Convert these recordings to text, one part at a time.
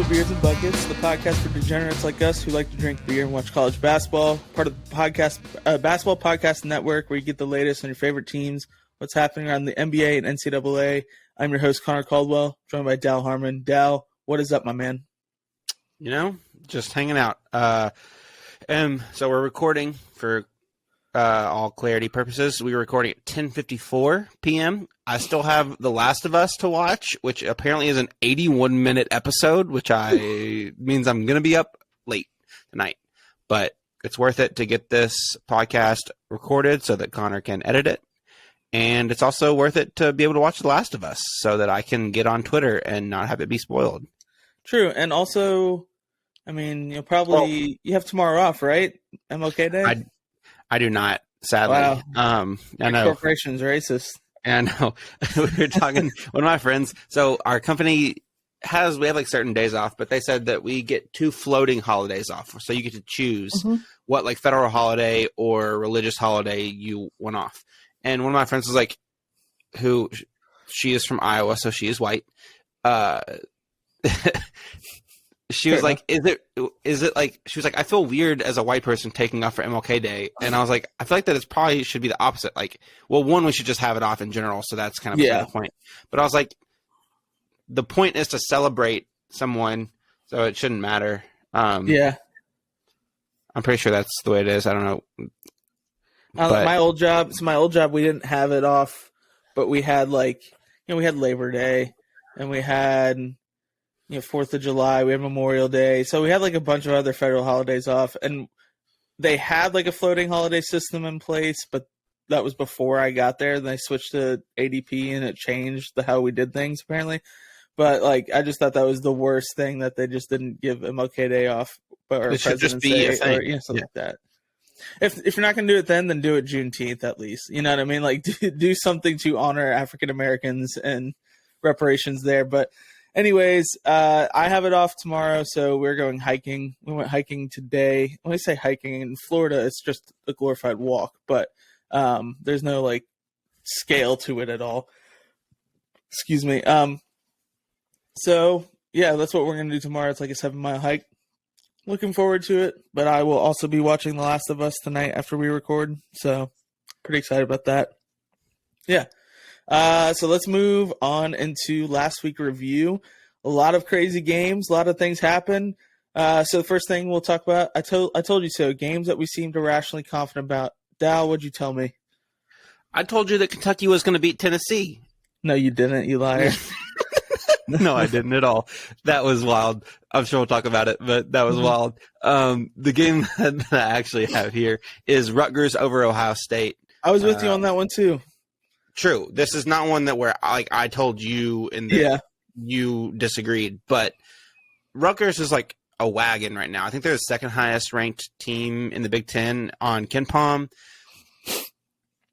Beers and Buckets, the podcast for degenerates like us who like to drink beer and watch college basketball. Part of the Basketball Podcast Network, where you get the latest on your favorite teams, what's happening around the NBA and NCAA. I'm your host, Connor Caldwell, joined by Dal Harmon. Dal, what is up, my man? You know, just hanging out. And so we're recording for all clarity purposes. We were recording at 10:54 p.m. I still have The Last of Us to watch, which apparently is an 81-minute episode, which means I'm going to be up late tonight. But it's worth it to get this podcast recorded so that Connor can edit it. And it's also worth it to be able to watch The Last of Us so that I can get on Twitter and not have it be spoiled. True. And also, I mean, you have tomorrow off, right? MLK Day? I do not, sadly. Wow. I know. Corporation's racist. I know. We were talking, one of my friends, so our company we have like certain days off, but they said that we get 2 floating holidays off. So you get to choose what like federal holiday or religious holiday you want off. And one of my friends was like, she is from Iowa, so she is white. She was like, is it like, she was like, I feel weird as a white person taking off for MLK Day. And I was like, I feel like that it's probably should be the opposite. Like, well, one, we should just have it off in general. So that's kind of the point. But I was like, the point is to celebrate someone. So it shouldn't matter. Yeah. I'm pretty sure that's the way it is. I don't know. My old job, we didn't have it off, but we had we had Labor Day and we had, 4th of July, we had Memorial Day. So we had like a bunch of other federal holidays off, and they had like a floating holiday system in place, but that was before I got there. Then they switched to ADP and it changed how we did things apparently. But I just thought that was the worst thing that they just didn't give MLK Day off, or it should just be a thing. Or something like that. If you're not going to do it then do it Juneteenth at least. You know what I mean? Like do something to honor African Americans and reparations there. But anyways, I have it off tomorrow, so we're going hiking. We went hiking today. When I say hiking in Florida, it's just a glorified walk, but there's no scale to it at all. Excuse me. So yeah, that's what we're going to do tomorrow. It's like a 7-mile hike. Looking forward to it, but I will also be watching The Last of Us tonight after we record, so pretty excited about that. Yeah. So let's move on into last week review. A lot of crazy games, a lot of things happen. So the first thing we'll talk about, I told you so, games that we seemed irrationally confident about. Dal, what'd you tell me? I told you that Kentucky was going to beat Tennessee. No, you didn't, you liar. No, I didn't at all. That was wild. I'm sure we'll talk about it, but that was wild. The game that I actually have here is Rutgers over Ohio State. I was with you on that one too. True. This is not one that where I told you and you disagreed, but Rutgers is like a wagon right now. I think they're the second highest ranked team in the Big Ten on KenPom.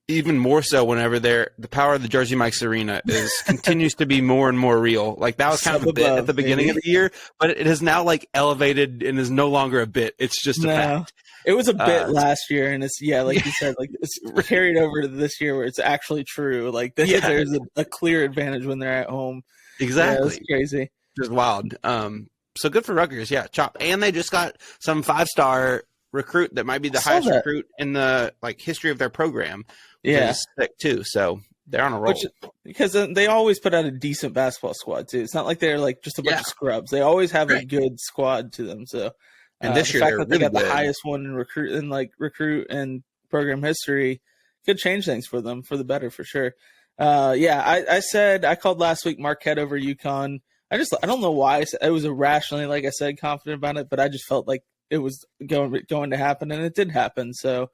Even more so whenever the power of the Jersey Mike's Arena continues to be more and more real. Like that was kind of a bit at the beginning of the year, but it has now elevated and is no longer a bit. It's just a fact. It was a bit last year, and it's like you said, it's carried over to this year where it's actually true. There's a clear advantage when they're at home. Exactly, it's crazy, just wild. So good for Rutgers, chop. And they just got some 5-star recruit that might be the highest recruit in the history of their program. Yeah, sick too. So they're on a roll. Because they always put out a decent basketball squad too. It's not like they're just a bunch of scrubs. They always have a good squad to them. So. And this year, the fact that they got the highest one in recruit and program history could change things for them for the better for sure. I called last week Marquette over UConn. I don't know why it was irrationally, like I said, confident about it, but I just felt like it was going to happen, and it did happen. So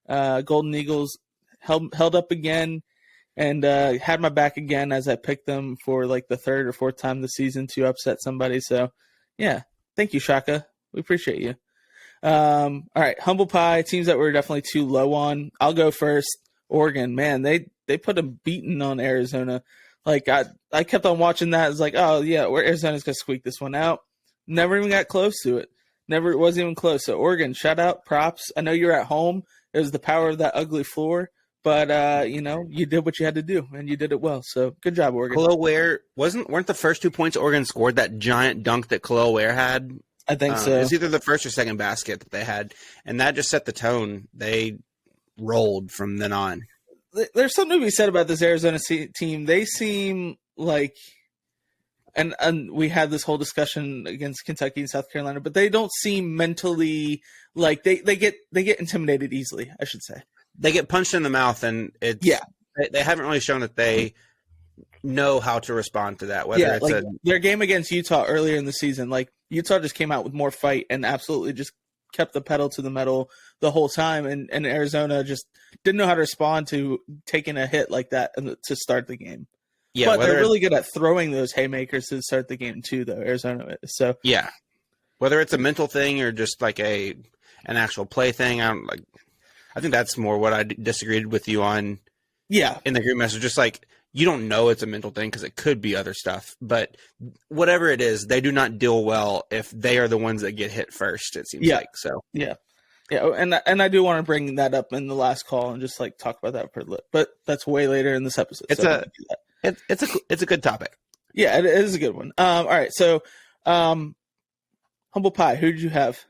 Golden Eagles held up again and had my back again as I picked them for the 3rd or 4th time this season to upset somebody. So yeah, thank you, Shaka. We appreciate you. All right, humble pie, teams that were definitely too low on. I'll go first. Oregon, man, they put a beating on Arizona. I kept on watching that. It's oh yeah, Arizona's gonna squeak this one out. Never even got close to it. It wasn't even close. So Oregon, shout out, props. I know you're at home. It was the power of that ugly floor, but you did what you had to do, and you did it well. So good job, Oregon. Khalil Ware weren't the first 2 points Oregon scored that giant dunk that Khalil Ware had? I think so. It was either the first or second basket that they had, and that just set the tone. They rolled from then on. There's something to be said about this Arizona team. They seem like, and we had this whole discussion against Kentucky and South Carolina, but they don't seem mentally like they get intimidated easily, I should say. They get punched in the mouth, and they haven't really shown that they know how to respond to that. Whether it's their game against Utah earlier in the season, like Utah just came out with more fight and absolutely just kept the pedal to the metal the whole time, and Arizona just didn't know how to respond to taking a hit like that to start the game. Yeah, but they're really good at throwing those haymakers to start the game too, though. Arizona is. So yeah, whether it's a mental thing or just like an actual play thing, I think that's more what I disagreed with you on. Yeah, in the group message, just like you don't know it's a mental thing because it could be other stuff, but whatever it is, they do not deal well if they are the ones that get hit first. It seems like so. Yeah, and I do want to bring that up in the last call and just like talk about that for a little, but that's way later in this episode. It's a good topic. Yeah, it is a good one. All right, so Humble Pie, who did you have?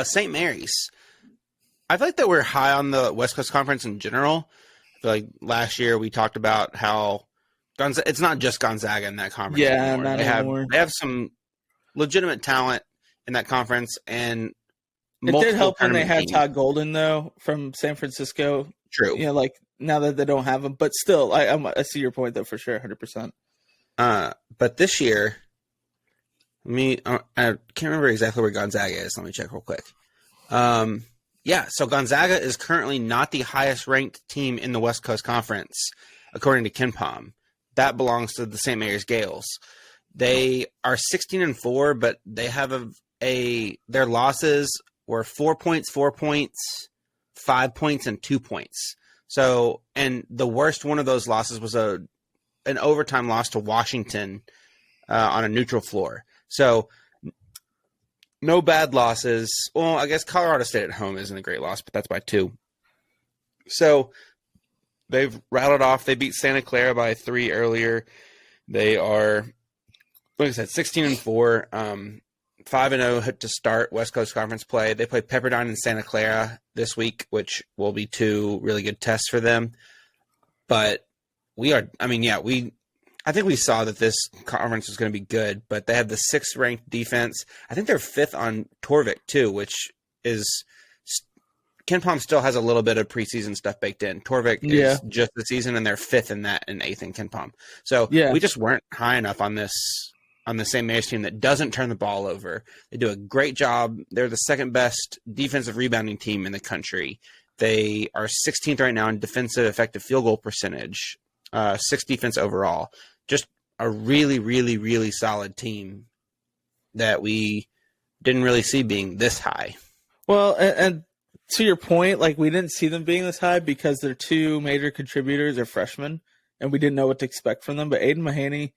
St. Mary's. I feel like that we're high on the West Coast Conference in general. I feel like last year we talked about how it's not just Gonzaga in that conference. Yeah, anymore. not anymore. They have some legitimate talent in that conference, and it did help when they had Todd Golden though from San Francisco. True. Like now that they don't have him, but still, I see your point though for sure, 100%. But this year, I can't remember exactly where Gonzaga is. Let me check real quick. Yeah, so Gonzaga is currently not the highest ranked team in the West Coast Conference, according to KenPom. That belongs to the St. Mary's Gales. They are 16-4, but they have their losses were 4 points, 4 points, 5 points, and 2 points. So, and the worst one of those losses was an overtime loss to Washington on a neutral floor. So, no bad losses. Well, I guess Colorado State at home isn't a great loss, but that's by 2. So they've rattled off. They beat Santa Clara by 3 earlier. They are, like I said, 16-4, 5-0 to start West Coast Conference play. They play Pepperdine and Santa Clara this week, which will be 2 really good tests for them. But I think we saw that this conference was going to be good, but they have the 6th ranked defense. I think they're 5th on Torvik too, which is KenPom still has a little bit of preseason stuff baked in. Torvik is just the season, and they're 5th in that and 8th in KenPom. So we just weren't high enough on the St. Mary's team that doesn't turn the ball over. They do a great job. They're the 2nd best defensive rebounding team in the country. They are 16th right now in defensive effective field goal percentage, 6th defense overall. Just a really, really, really solid team that we didn't really see being this high. Well, and to your point, like we didn't see them being this high because their 2 major contributors are freshmen, and we didn't know what to expect from them. But Aiden Mahaney,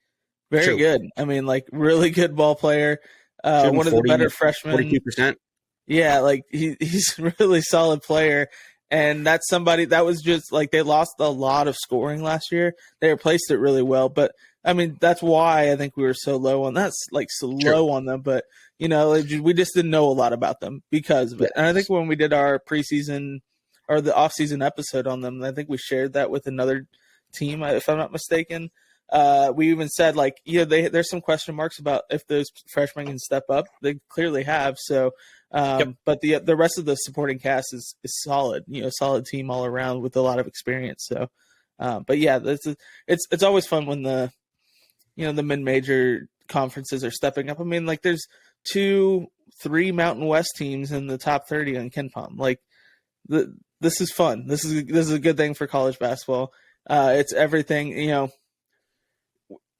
very good. I mean, like really good ball player. One of the better freshmen. 42%. Yeah, like he's a really solid player. And that's somebody that was just like they lost a lot of scoring last year. They replaced it really well. But I mean, that's why I think we were so low on low on them. But, we just didn't know a lot about them because of it. And I think when we did our preseason or the offseason episode on them, I think we shared that with another team, if I'm not mistaken. We even said, like, there's some question marks about if those freshmen can step up. They clearly have. So, but the rest of the supporting cast is solid, solid team all around with a lot of experience. So, but yeah, it's always fun when the mid-major conferences are stepping up. I mean, like there's 2-3 Mountain West teams in the top 30 on KenPom. Like this is fun. This is a good thing for college basketball. It's everything,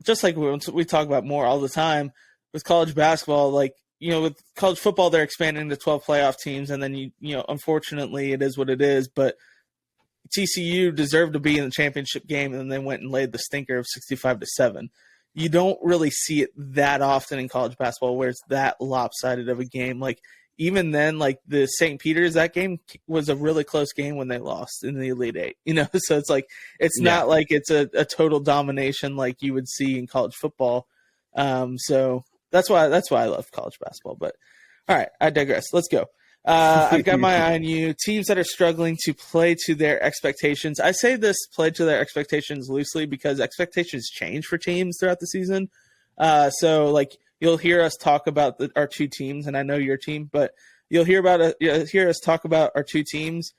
just like we talk about more all the time with college basketball, like, with college football, they're expanding to 12 playoff teams. And then, unfortunately it is what it is, but TCU deserved to be in the championship game. And then they went and laid the stinker of 65-7. You don't really see it that often in college basketball where it's that lopsided of a game. Like even then, like the St. Peter's, that game was a really close game when they lost in the Elite Eight. So it's like it's not like it's a total domination like you would see in college football. So that's why I love college basketball. But all right, I digress. Let's go. I've got my eye on you. Teams that are struggling to play to their expectations. I say this play to their expectations loosely because expectations change for teams throughout the season. So like you'll hear us talk about our two teams, and I know your team, but you'll hear us talk about our two teams.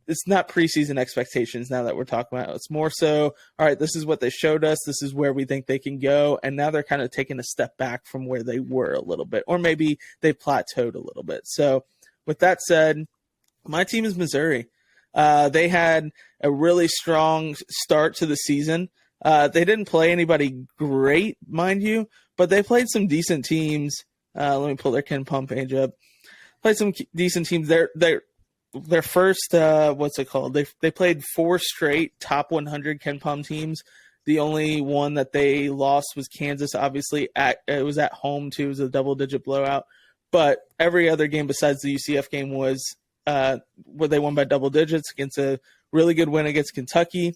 It's not preseason expectations now that we're talking about. It's more so, all right, this is what they showed us. This is where we think they can go. And now they're kind of taking a step back from where they were a little bit, or maybe they plateaued a little bit. So with that said, my team is Missouri. They had a really strong start to the season. They didn't play anybody great, mind you, but they played some decent teams. Let me pull their KenPom page up. Played some decent teams. Their first, what's it called? They played 4 straight top 100 KenPom teams. The only one that they lost was Kansas. Obviously, it was at home too. It was a double-digit blowout. But every other game besides the UCF game was where they won by double digits against a really good win against Kentucky.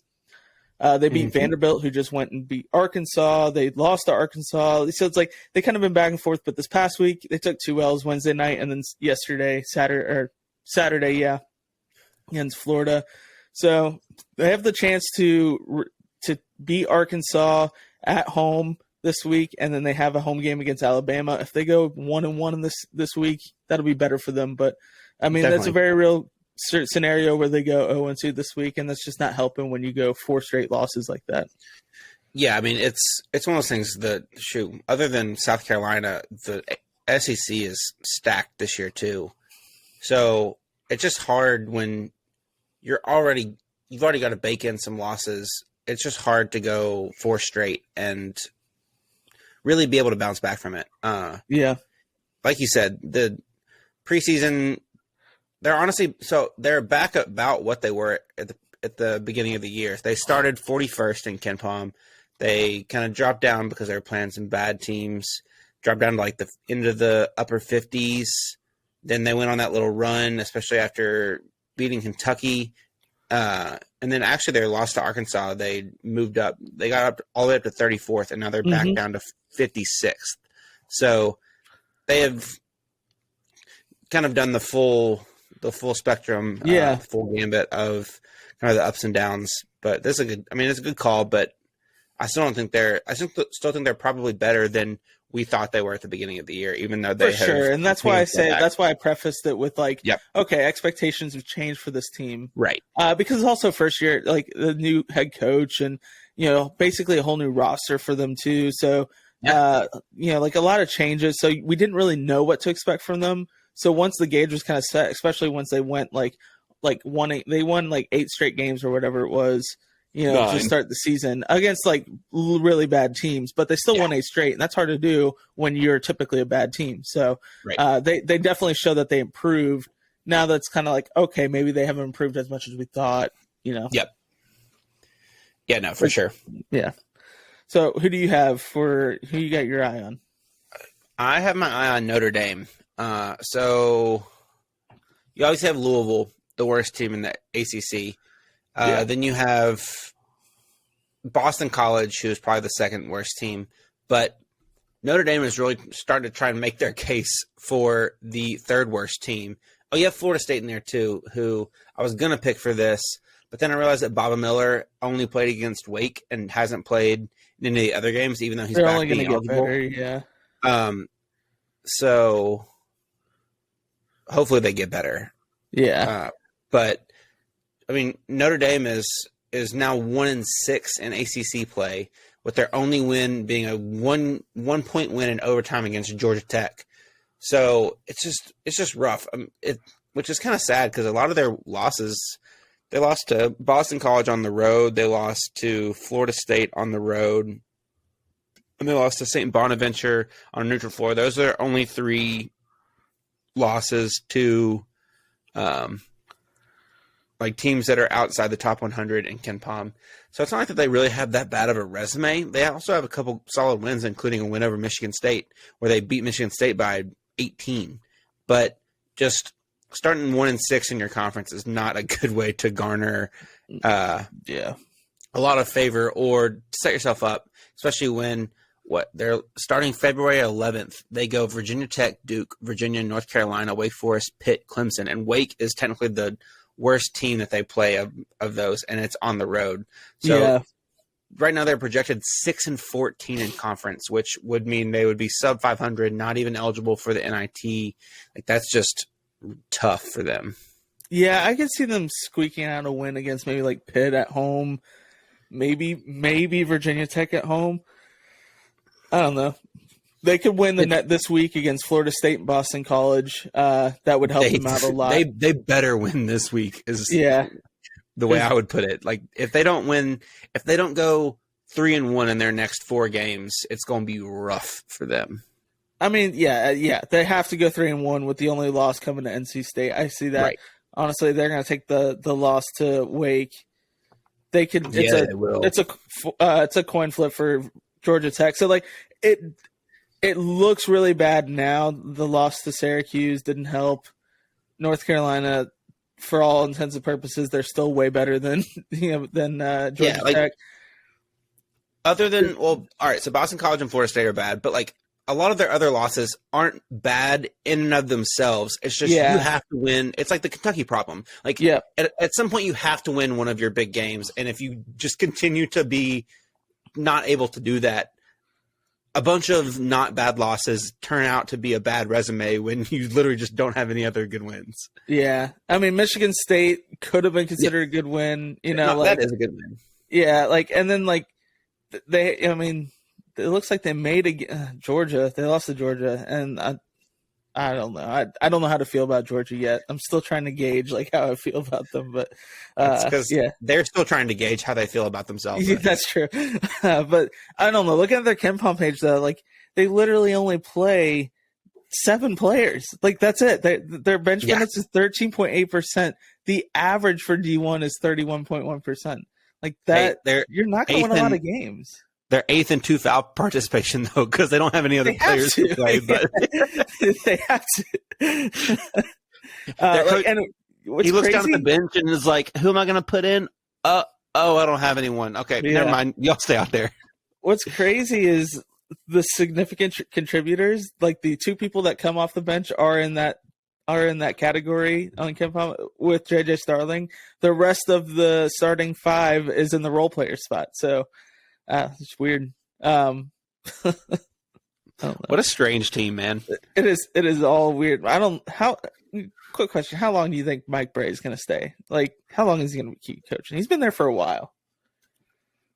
They beat Vanderbilt, who just went and beat Arkansas. They lost to Arkansas. So it's like they kind of been back and forth. But this past week, they took 2 L's Wednesday night and then Saturday, against Florida. So they have the chance to beat Arkansas at home this week, and then they have a home game against Alabama. If they go 1-1 in this week, that'll be better for them. But I mean, Definitely. That's a very real scenario where they go 0-2 this week, and that's just not helping when you go 4 straight losses like that. Yeah, I mean, it's one of those things that, other than South Carolina, the SEC is stacked this year too. So it's just hard when you've already got to bake in some losses. It's just hard to go 4 straight and really be able to bounce back from it. Yeah. Like you said, the preseason, they're back about what they were at the beginning of the year. They started 41st in KenPom. They kind of dropped down because they were playing some bad teams, dropped down to like the into the upper 50s. Then they went on that little run, especially after beating Kentucky. And then actually their loss to Arkansas, they moved up. They got up all the way up to 34th, and now they're back down to 56th. So they have kind of done the full spectrum, full gambit of kind of the ups and downs. But this is it's a good call, but I still don't think still think they're probably better than we thought they were at the beginning of the year, even though they for sure. And that's why I prefaced it with okay, expectations have changed for this team, right? Because it's also first year, like the new head coach, and basically a whole new roster for them too. So like a lot of changes. So we didn't really know what to expect from them. So once the gauge was kind of set, especially once they went they won like 8 straight games or whatever it was. To start the season against like really bad teams, but they still won 8 straight, and that's hard to do when you're typically a bad team. So they definitely show that they improved. Now that's kind of like, okay, maybe they haven't improved as much as we thought. Yep. Yeah, no, for sure. Yeah. So who you got your eye on? I have my eye on Notre Dame. So you always have Louisville, the worst team in the ACC. Then you have Boston College, who is probably the second worst team. But Notre Dame is really starting to try and make their case for the third worst team. Oh, you have Florida State in there, too, who I was going to pick for this. But then I realized that Baba Miller only played against Wake and hasn't played in any of the other games, even though he's They're back only being eligible. Better, yeah. So hopefully they get better. Yeah. But I mean, Notre Dame is now 1-6 in ACC play, with their only win being a one point win in overtime against Georgia Tech. So it's just rough. Which is kind of sad because a lot of their losses, they lost to Boston College on the road, they lost to Florida State on the road, and they lost to St. Bonaventure on a neutral floor. Those are their only 3 losses to like teams that are outside the top 100 in KenPom. So it's not like that they really have that bad of a resume. They also have a couple solid wins, including a win over Michigan State, where they beat Michigan State by 18. But just starting 1-6 in your conference is not a good way to garner a lot of favor or set yourself up, especially when they're starting February 11th. They go Virginia Tech, Duke, Virginia, North Carolina, Wake Forest, Pitt, Clemson, and Wake is technically the worst team that they play of those, and it's on the road. So right now they're projected 6-14 in conference, which would mean they would be sub 500, not even eligible for the NIT. Like, that's just tough for them. Yeah, I could see them squeaking out a win against maybe like Pitt at home, maybe Virginia Tech at home. I don't know. They could win the net this week against Florida State and Boston College. That would help them out a lot. They better win this week. The way I would put it. Like, if they don't go 3-1 in their next 4 games, it's going to be rough for them. I mean, they have to go 3-1 with the only loss coming to NC State. I see that. Right. Honestly, they're going to take the loss to Wake. They could. It's a coin flip for Georgia Tech. So like it looks really bad now. The loss to Syracuse didn't help. North Carolina, for all intents and purposes, they're still way better than Georgia Tech. Other than all right, so Boston College and Florida State are bad, but like a lot of their other losses aren't bad in and of themselves. It's just you have to win. It's like the Kentucky problem. Like at some point you have to win one of your big games, and if you just continue to be not able to do that, a bunch of not bad losses turn out to be a bad resume when you literally just don't have any other good wins. Yeah. I mean, Michigan State could have been considered a good win. That is a good win. Yeah. And then it looks like they made Georgia. They lost to Georgia, and I don't know. I don't know how to feel about Georgia yet. I'm still trying to gauge how I feel about them, but because they're still trying to gauge how they feel about themselves. Right? That's true. But I don't know. Looking at their KenPom page, though, they literally only play 7 players. That's it. Their bench minutes is 13.8%. The average for D1 is 31.1%. Like that, you're not going to win a lot of games. They're 8th in 2 foul participation, though, because they don't have any other players to play. But they have to. He looks down at the bench and is like, "Who am I going to put in? I don't have anyone. Okay, never mind. Y'all stay out there." What's crazy is the significant contributors. Like the 2 people that come off the bench are in that category on KenPom with JJ Starling. The rest of the starting 5 is in the role player spot. So. It's weird. What a strange team, man. It is all weird. Quick question. How long do you think Mike Brey is going to stay? Like, how long is he going to keep coaching? He's been there for a while.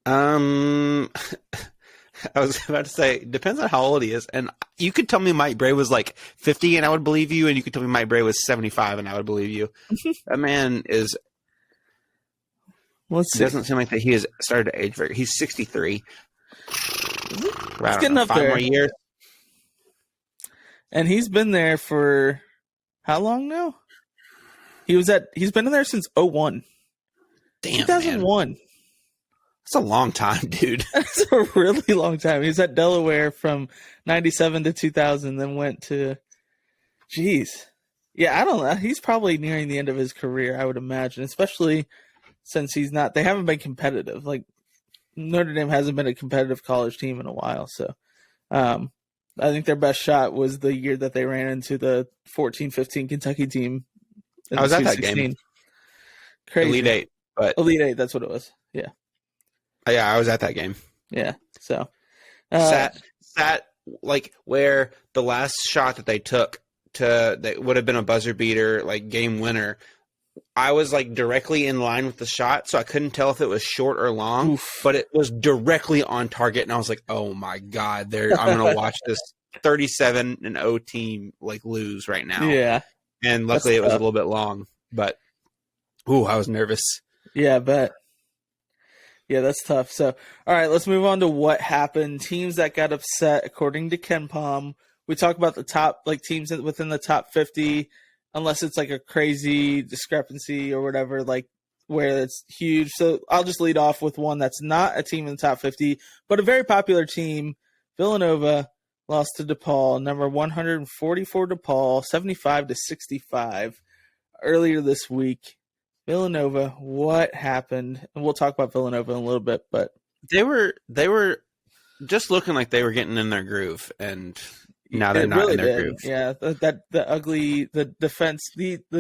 I was about to say, depends on how old he is. And you could tell me Mike Brey was like 50 and I would believe you. And you could tell me Mike Brey was 75 and I would believe you. That man is... Let's see. It doesn't seem like that he has started to age very. He's 63. He's getting up 5 there. More years. And he's been there for how long now? He's been in there since 2001. Damn, 2001. Man. That's a long time, dude. That's a really long time. He was at Delaware from 97 to 2000, then went to Jeez. Yeah, I don't know. He's probably nearing the end of his career, I would imagine, especially since they haven't been competitive. Like Notre Dame hasn't been a competitive college team in a while. So I think their best shot was the year that they ran into the 14-15 Kentucky team. I was at that game. Crazy. Elite 8, that's what it was. Yeah. Yeah, I was at that game. Yeah. So sat like where the last shot that they took that would have been a buzzer beater, like game winner. I was like directly in line with the shot, so I couldn't tell if it was short or long, but it was directly on target. And I was like, oh my God, I'm going to watch this 37-0 team like lose right now. Yeah. And luckily it was a little bit long, but I was nervous. Yeah, I bet. Yeah, that's tough. So, all right, let's move on to what happened. Teams that got upset according to KenPom. We talk about the top teams within the top 50. Unless it's like a crazy discrepancy or whatever, like where it's huge. So I'll just lead off with one that's not a team in the top 50, but a very popular team, Villanova. lost to DePaul. Number 144 DePaul, 75-65 earlier this week. Villanova, what happened? And we'll talk about Villanova in a little bit, but they were just looking like they were getting in their groove, and now they're not in their groove. Yeah, the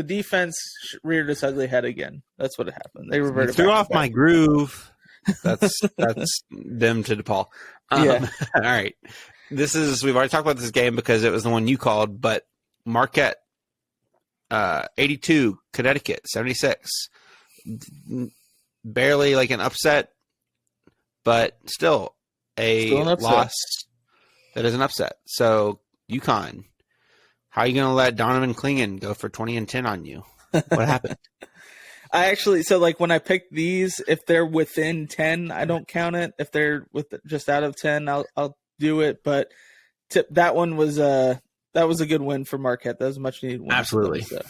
defense reared its ugly head again. That's what happened. They reverted. Threw off my groove. That's them to DePaul. Yeah. All right. We've already talked about this game because it was the one you called, but Marquette, 82, Connecticut, 76. Barely like an upset, but still an upset. Loss that is an upset. So UConn, how are you going to let Donovan Clingan go for 20 and 10 on you? What happened? When I pick these, if they're within 10, I don't count it. If they're just out of 10, I'll do it. But that one was a good win for Marquette. That was a much needed win. Absolutely. So.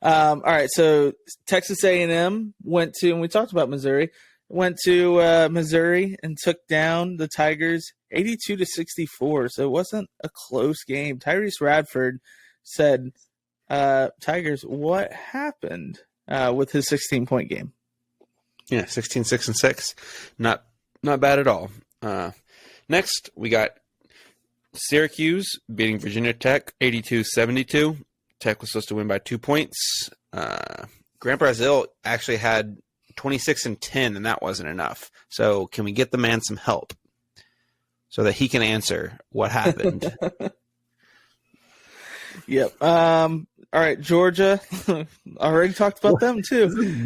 All right, so Texas A&M went to, and we talked about Missouri, went to Missouri and took down the Tigers 82-64. So it wasn't a close game. Tyrese Radford said, Tigers, what happened with his 16-point game? Yeah, 16, 6, and 6. Not bad at all. Next, we got Syracuse beating Virginia Tech 82-72. Tech was supposed to win by 2 points. Grant Brazil actually had 26 and 10, and that wasn't enough. So can we get the man some help so that he can answer what happened? Yep. All right, Georgia. Already talked about them too.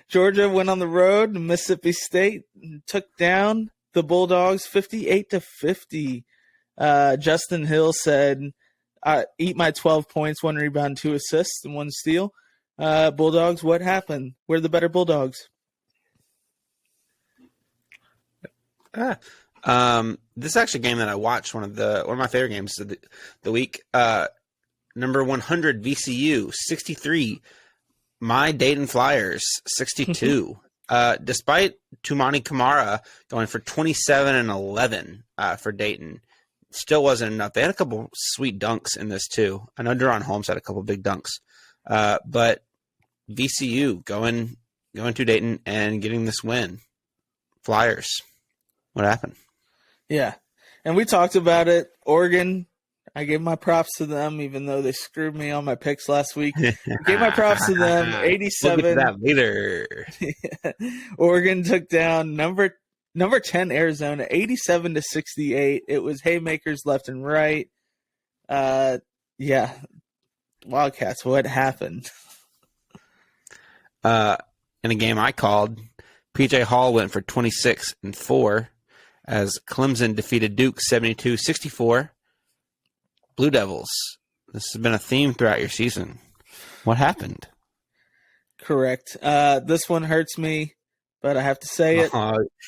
Georgia went on the road to Mississippi State and took down the Bulldogs 58-50. Justin Hill said, eat my 12 points, 1 rebound, 2 assists, and 1 steal. Bulldogs, what happened? We're the better Bulldogs. This is actually a game that I watched, one of my favorite games of the week. Number 100 VCU 63, my Dayton Flyers 62. Despite Tumani Kamara going for 27 and 11 for Dayton, still wasn't enough. They had a couple sweet dunks in this too. I know Deron Holmes had a couple big dunks, but VCU going to Dayton and getting this win. Flyers, what happened? Yeah, and we talked about it. Oregon, I gave my props to them, even though they screwed me on my picks last week. I gave my props to them. 87. We'll get to that later. Oregon took down number 10 Arizona 87-68. It was haymakers left and right. Yeah, Wildcats. What happened? In a game I called, PJ Hall went for 26 and 4 as Clemson defeated Duke 72-64. Blue Devils. This has been a theme throughout your season. What happened? Correct. This one hurts me, but I have to say it.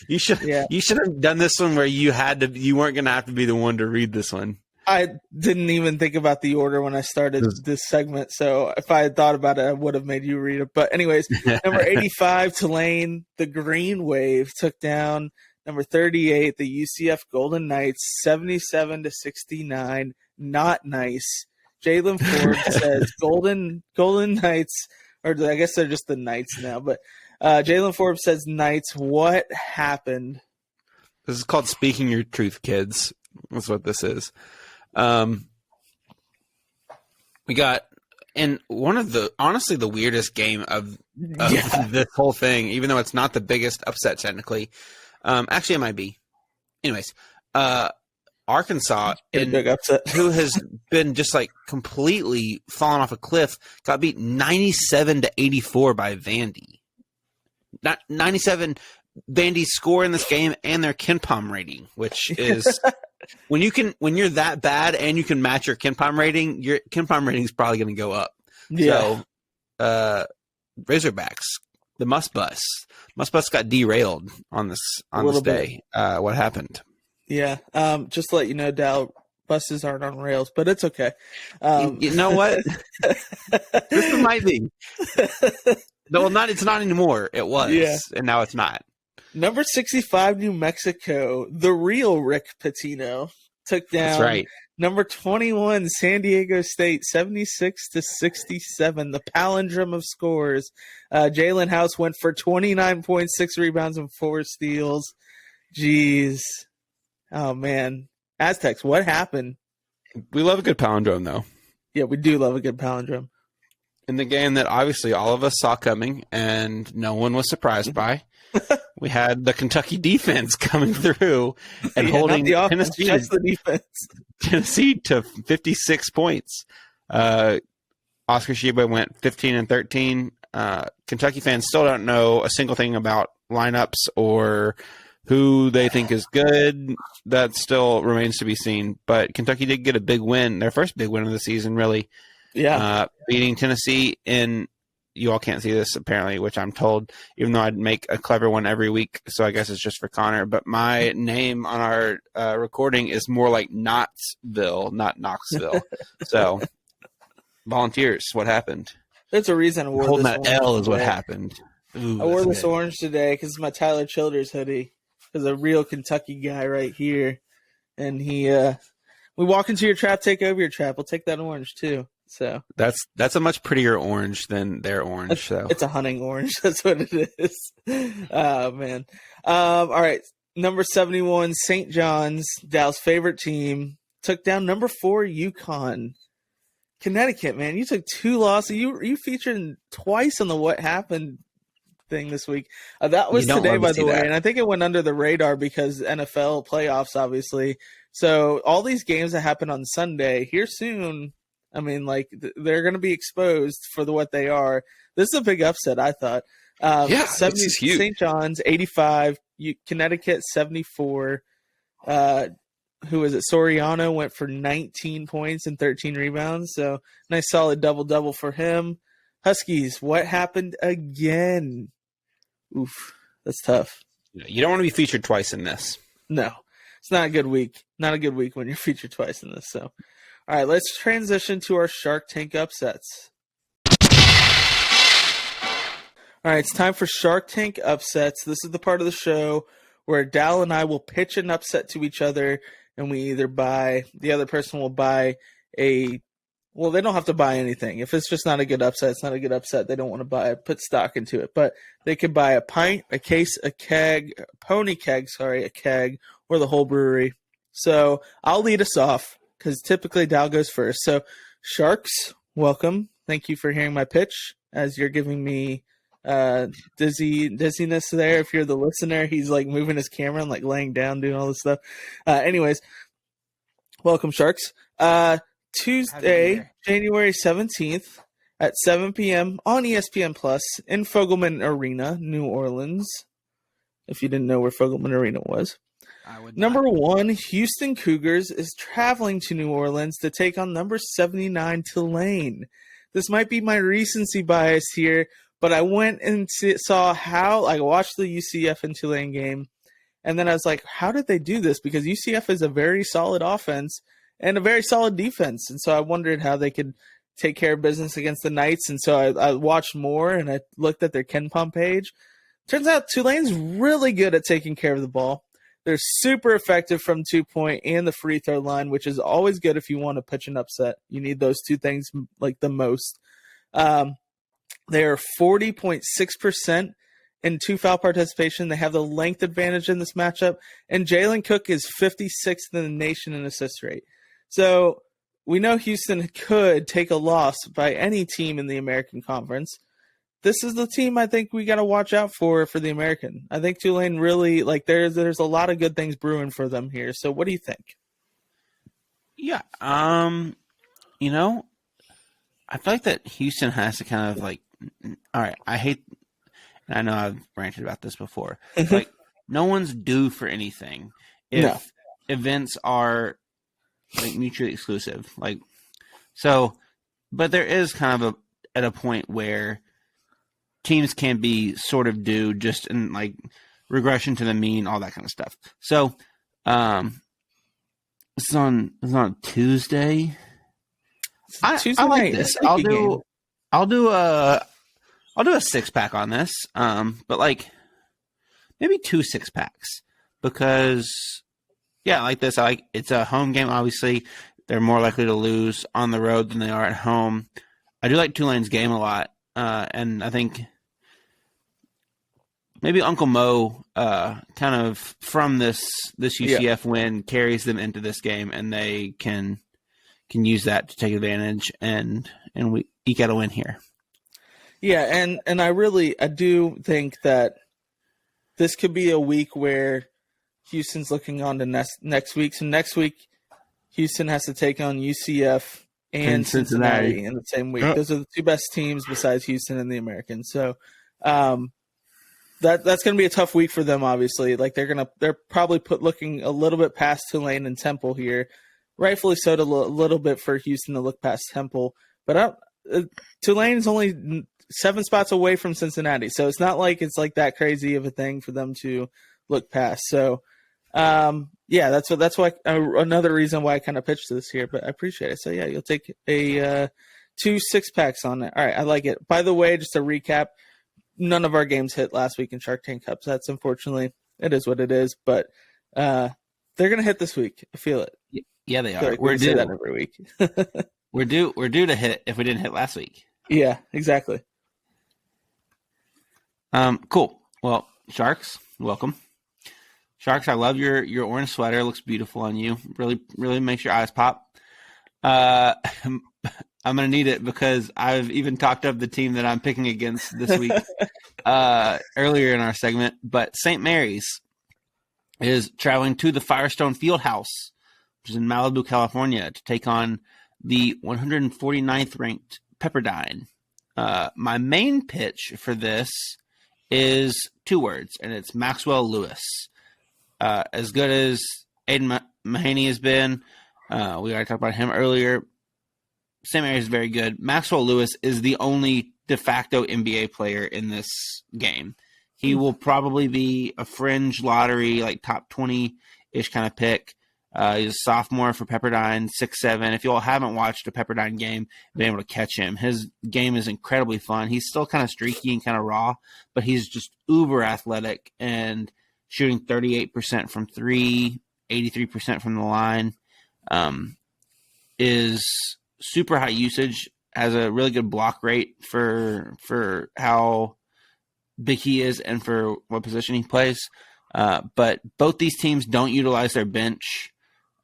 You should have done this one where you weren't going to have to be the one to read this one. I didn't even think about the order when I started this segment, so if I had thought about it, I would have made you read it. But anyways, number 85, Tulane, the Green Wave, took down number 38, the UCF Golden Knights, 77-69. Not nice. Jalen Forbes says Golden Knights, or I guess they're just the Knights now, but Jalen Forbes says Knights, what happened? This is called speaking your truth, kids. That's what this is. We got in one of the honestly the weirdest game of this whole thing, even though it's not the biggest upset technically. Actually, it might be. Anyways, Arkansas, who has been just like completely fallen off a cliff, got beat 97-84 by Vandy. Not 97. Vandy's score in this game and their KenPom rating, which is when you're that bad and you can match your KenPom rating, your KenPom rating is probably going to go up. Yeah. So, Razorbacks, the Must Bus got derailed on this day. What happened? Yeah. Just to let you know, Dal, buses aren't on rails, but it's okay. You know what? This one might be. No, it's not anymore. It was, and now it's not. Number 65, New Mexico, the real Rick Pitino, took down That's right. number 21, San Diego State, 76-67. The palindrome of scores. Jalen House went for 29 points, 6 rebounds, and 4 steals. Jeez. Oh, man. Aztecs, what happened? We love a good palindrome, though. Yeah, we do love a good palindrome. In the game that obviously all of us saw coming and no one was surprised by, we had the Kentucky defense coming through and holding the offense, just the defense. Tennessee to 56 points. Oscar Sheba went 15 and 13. Kentucky fans still don't know a single thing about lineups or who they think is good. That still remains to be seen. But Kentucky did get a big win, their first big win of the season, really. Yeah. Beating Tennessee in, you all can't see this apparently, which I'm told, even though I'd make a clever one every week. So I guess it's just for Connor. But my name on our recording is more like Knoxville, not Knoxville. So volunteers, what happened? There's a reason I wore Holding this that L is today. what happened. Ooh, I wore this orange today because it's my Tyler Childers hoodie. There's a real Kentucky guy right here. And we walk into your trap, take over your trap. We'll take that orange too. So that's a much prettier orange than their orange. So it's a hunting orange. That's what it is. Oh man. All right. Number 71, St. John's, Dal's favorite team, took down number 4, UConn. Connecticut, man, you took 2 losses. You featured twice on the What Happened thing this week. That was today, by the way, and I think it went under the radar because NFL playoffs, obviously. So all these games that happen on Sunday here soon. I mean, like they're going to be exposed for what they are. This is a big upset, I thought. 70, this is huge. St. John's 85, Connecticut 74. Who is it? Soriano went for 19 points and 13 rebounds. So nice solid double-double for him. Huskies, what happened again? Oof, that's tough. You don't want to be featured twice in this. No, it's not a good week. Not a good week when you're featured twice in this. So, all right, let's transition to our Shark Tank upsets. All right, it's time for Shark Tank upsets. This is the part of the show where Dal and I will pitch an upset to each other, and we either the other person will buy well, they don't have to buy anything. If it's just not a good upset, it's not a good upset. They don't want to put stock into it. But they could buy a pint, a case, a keg, a pony keg, a keg, or the whole brewery. So I'll lead us off because typically Dal goes first. So Sharks, welcome. Thank you for hearing my pitch as you're giving me dizziness there. If you're the listener, he's like moving his camera and like laying down, doing all this stuff. Anyways, welcome, Sharks. Tuesday, January 17th at 7 p.m. on ESPN Plus in Fogelman Arena, New Orleans. If you didn't know where Fogelman Arena was. Number 1, Houston Cougars is traveling to New Orleans to take on number 79 Tulane. This might be my recency bias here, but I went and saw I watched the UCF and Tulane game, and then I was like, how did they do this? Because UCF is a very solid offense and a very solid defense, and so I wondered how they could take care of business against the Knights, and so I watched more, and I looked at their KenPom page. Turns out Tulane's really good at taking care of the ball. They're super effective from 2-point and the free throw line, which is always good if you want to pitch an upset. You need those two things like the most. They are 40.6% in 2-foul participation. They have the length advantage in this matchup, and Jalen Cook is 56th in the nation in assist rate. So we know Houston could take a loss by any team in the American Conference. This is the team I think we got to watch out for the American. I think Tulane really, there's a lot of good things brewing for them here. So what do you think? Yeah. I feel like that Houston has to kind of all right, I know I've ranted about this before. No one's due for anything if events are mutually exclusive. But there is kind of at a point where teams can be sort of due just in regression to the mean, all that kind of stuff. So, it's on Tuesday. Tuesday I like night. this. I'll do a 6-pack on this. But maybe 2 6-packs because, yeah, like this. It's a home game. Obviously, they're more likely to lose on the road than they are at home. I do like Tulane's game a lot, and I think maybe Uncle Mo kind of from this UCF win carries them into this game, and they can use that to take advantage and we eke out a win here. Yeah, and I do think that this could be a week where Houston's looking on to next week. So next week, Houston has to take on UCF and Cincinnati in the same week. Those are the two best teams besides Houston and the Americans. So that's going to be a tough week for them. Obviously, like they're probably looking a little bit past Tulane and Temple here, rightfully so. To a little bit for Houston to look past Temple, but Tulane's only 7 spots away from Cincinnati, so it's not like it's like that crazy of a thing for them to look past. So, that's why another reason why I kind of pitched this here. But I appreciate it. So yeah, you'll take a 2 6-packs on it. All right, I like it. By the way, just to recap, none of our games hit last week in Shark Tank Cups. That's unfortunately, it is what it is. But they're gonna hit this week. I feel it. Yeah, they are. Like we're due that every week. We're due to hit if we didn't hit last week. Yeah, exactly. Cool. Well, Sharks, welcome. Sharks, I love your orange sweater. It looks beautiful on you. Really, really makes your eyes pop. I'm gonna need it because I've even talked up the team that I'm picking against this week earlier in our segment. But St. Mary's is traveling to the Firestone Fieldhouse, which is in Malibu, California, to take on the 149th ranked Pepperdine. My main pitch for this is 2 words, and it's Maxwell Lewis. As good as Aiden Mahaney has been, we already talked about him earlier. St. Mary's is very good. Maxwell Lewis is the only de facto NBA player in this game. He will probably be a fringe lottery, like top 20-ish kind of pick. He's a sophomore for Pepperdine, 6'7". If you all haven't watched a Pepperdine game, been able to catch him. His game is incredibly fun. He's still kind of streaky and kind of raw, but he's just uber athletic and shooting 38% from 3, 83% from the line. Is super high usage, has a really good block rate for how big he is and for what position he plays. But both these teams don't utilize their bench.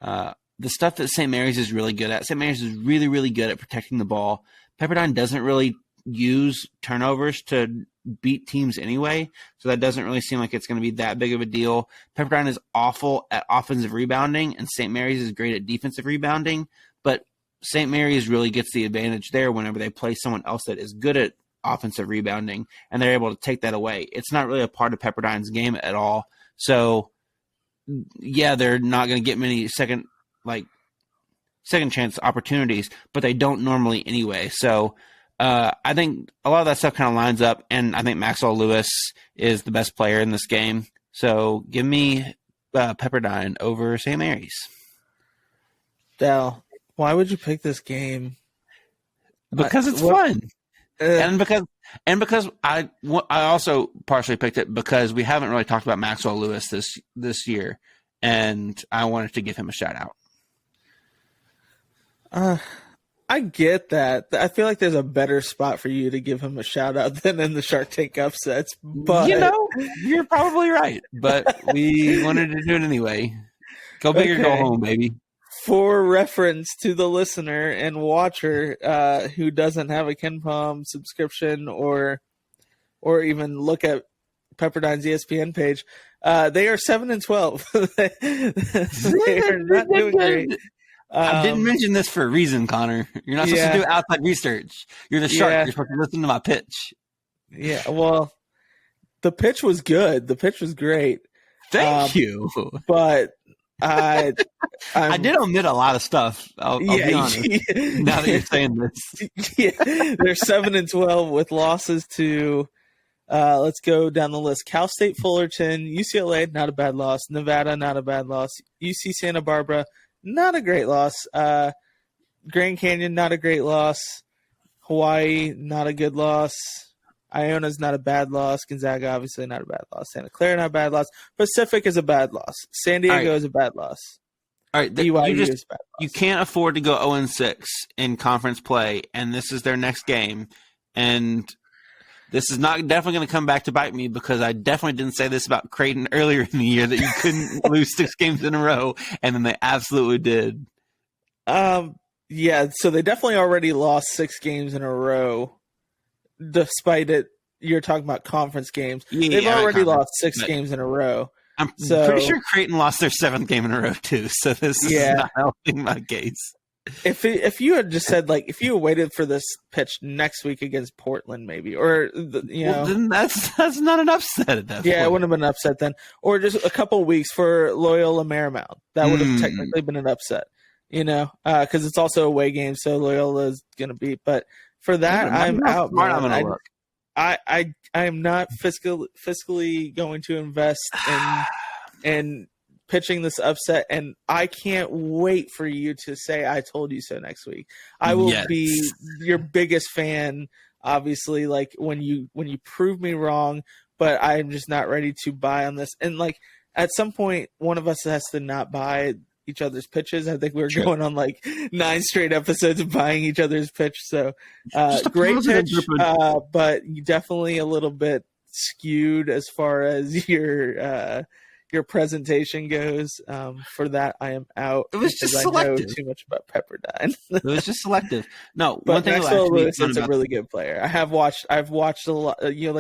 The stuff that St. Mary's is really good at, St. Mary's is really, really good at protecting the ball. Pepperdine doesn't really use turnovers to beat teams anyway, so that doesn't really seem like it's going to be that big of a deal. Pepperdine is awful at offensive rebounding, and St. Mary's is great at defensive rebounding, but St. Mary's really gets the advantage there whenever they play someone else that is good at offensive rebounding, and they're able to take that away. It's not really a part of Pepperdine's game at all. So, yeah, they're not going to get many second chance opportunities, but they don't normally anyway. So I think a lot of that stuff kind of lines up, and I think Maxwell Lewis is the best player in this game. So give me Pepperdine over St. Mary's. Dal, why would you pick this game? Because it's fun. And because I also partially picked it because we haven't really talked about Maxwell Lewis this year, and I wanted to give him a shout out. I get that. I feel like there's a better spot for you to give him a shout out than in the Shark Tank upsets. But you're probably right. But we wanted to do it anyway. Go big or go home, baby. For reference to the listener and watcher who doesn't have a KenPom subscription or even look at Pepperdine's ESPN page, they are 7-12. They are not doing great. I didn't mention this for a reason, Connor. You're not supposed to do outside research. You're the shark. You're supposed to listen to my pitch. Yeah, well, the pitch was good. The pitch was great. Thank you. But I did omit a lot of stuff. I'll be honest. Now that you're saying this, they're 7-12 with losses to. Let's go down the list. Cal State Fullerton, UCLA, not a bad loss. Nevada, not a bad loss. UC Santa Barbara, not a great loss. Grand Canyon, not a great loss. Hawaii, not a good loss. Iona's not a bad loss. Gonzaga, obviously, not a bad loss. Santa Clara, not a bad loss. Pacific is a bad loss. San Diego is a bad loss. All right, BYU is a bad loss. You can't afford to go 0-6 in conference play, and this is their next game. And this is not definitely going to come back to bite me because I definitely didn't say this about Creighton earlier in the year that you couldn't lose 6 games in a row, and then they absolutely did. Yeah, so they definitely already lost 6 games in a row, despite it. You're talking about conference games. They've already lost 6 games in a row. I'm pretty sure Creighton lost their 7th game in a row too. So this is not helping my case. If you had just said if you had waited for this pitch next week against Portland, maybe, or then that's not an upset at that point. Yeah, it wouldn't have been an upset then, or just a couple weeks for Loyola Marymount. That would have technically been an upset. Because it's also a away game, so Loyola is going to beat. But for that, I'm out. I am not fiscally going to invest in pitching this upset, and I can't wait for you to say "I told you so" next week. I will be your biggest fan, obviously. When you prove me wrong, but I'm just not ready to buy on this. And at some point, one of us has to not buy each other's pitches. I think we're going on 9 straight episodes of buying each other's pitch. So great pitch, but definitely a little bit skewed as far as your presentation goes. For that, I am out. It was just selective. I know too much about Pepperdine. It was just selective. No, but one thing Maxwell Lewis is a really good player. I've watched a lot.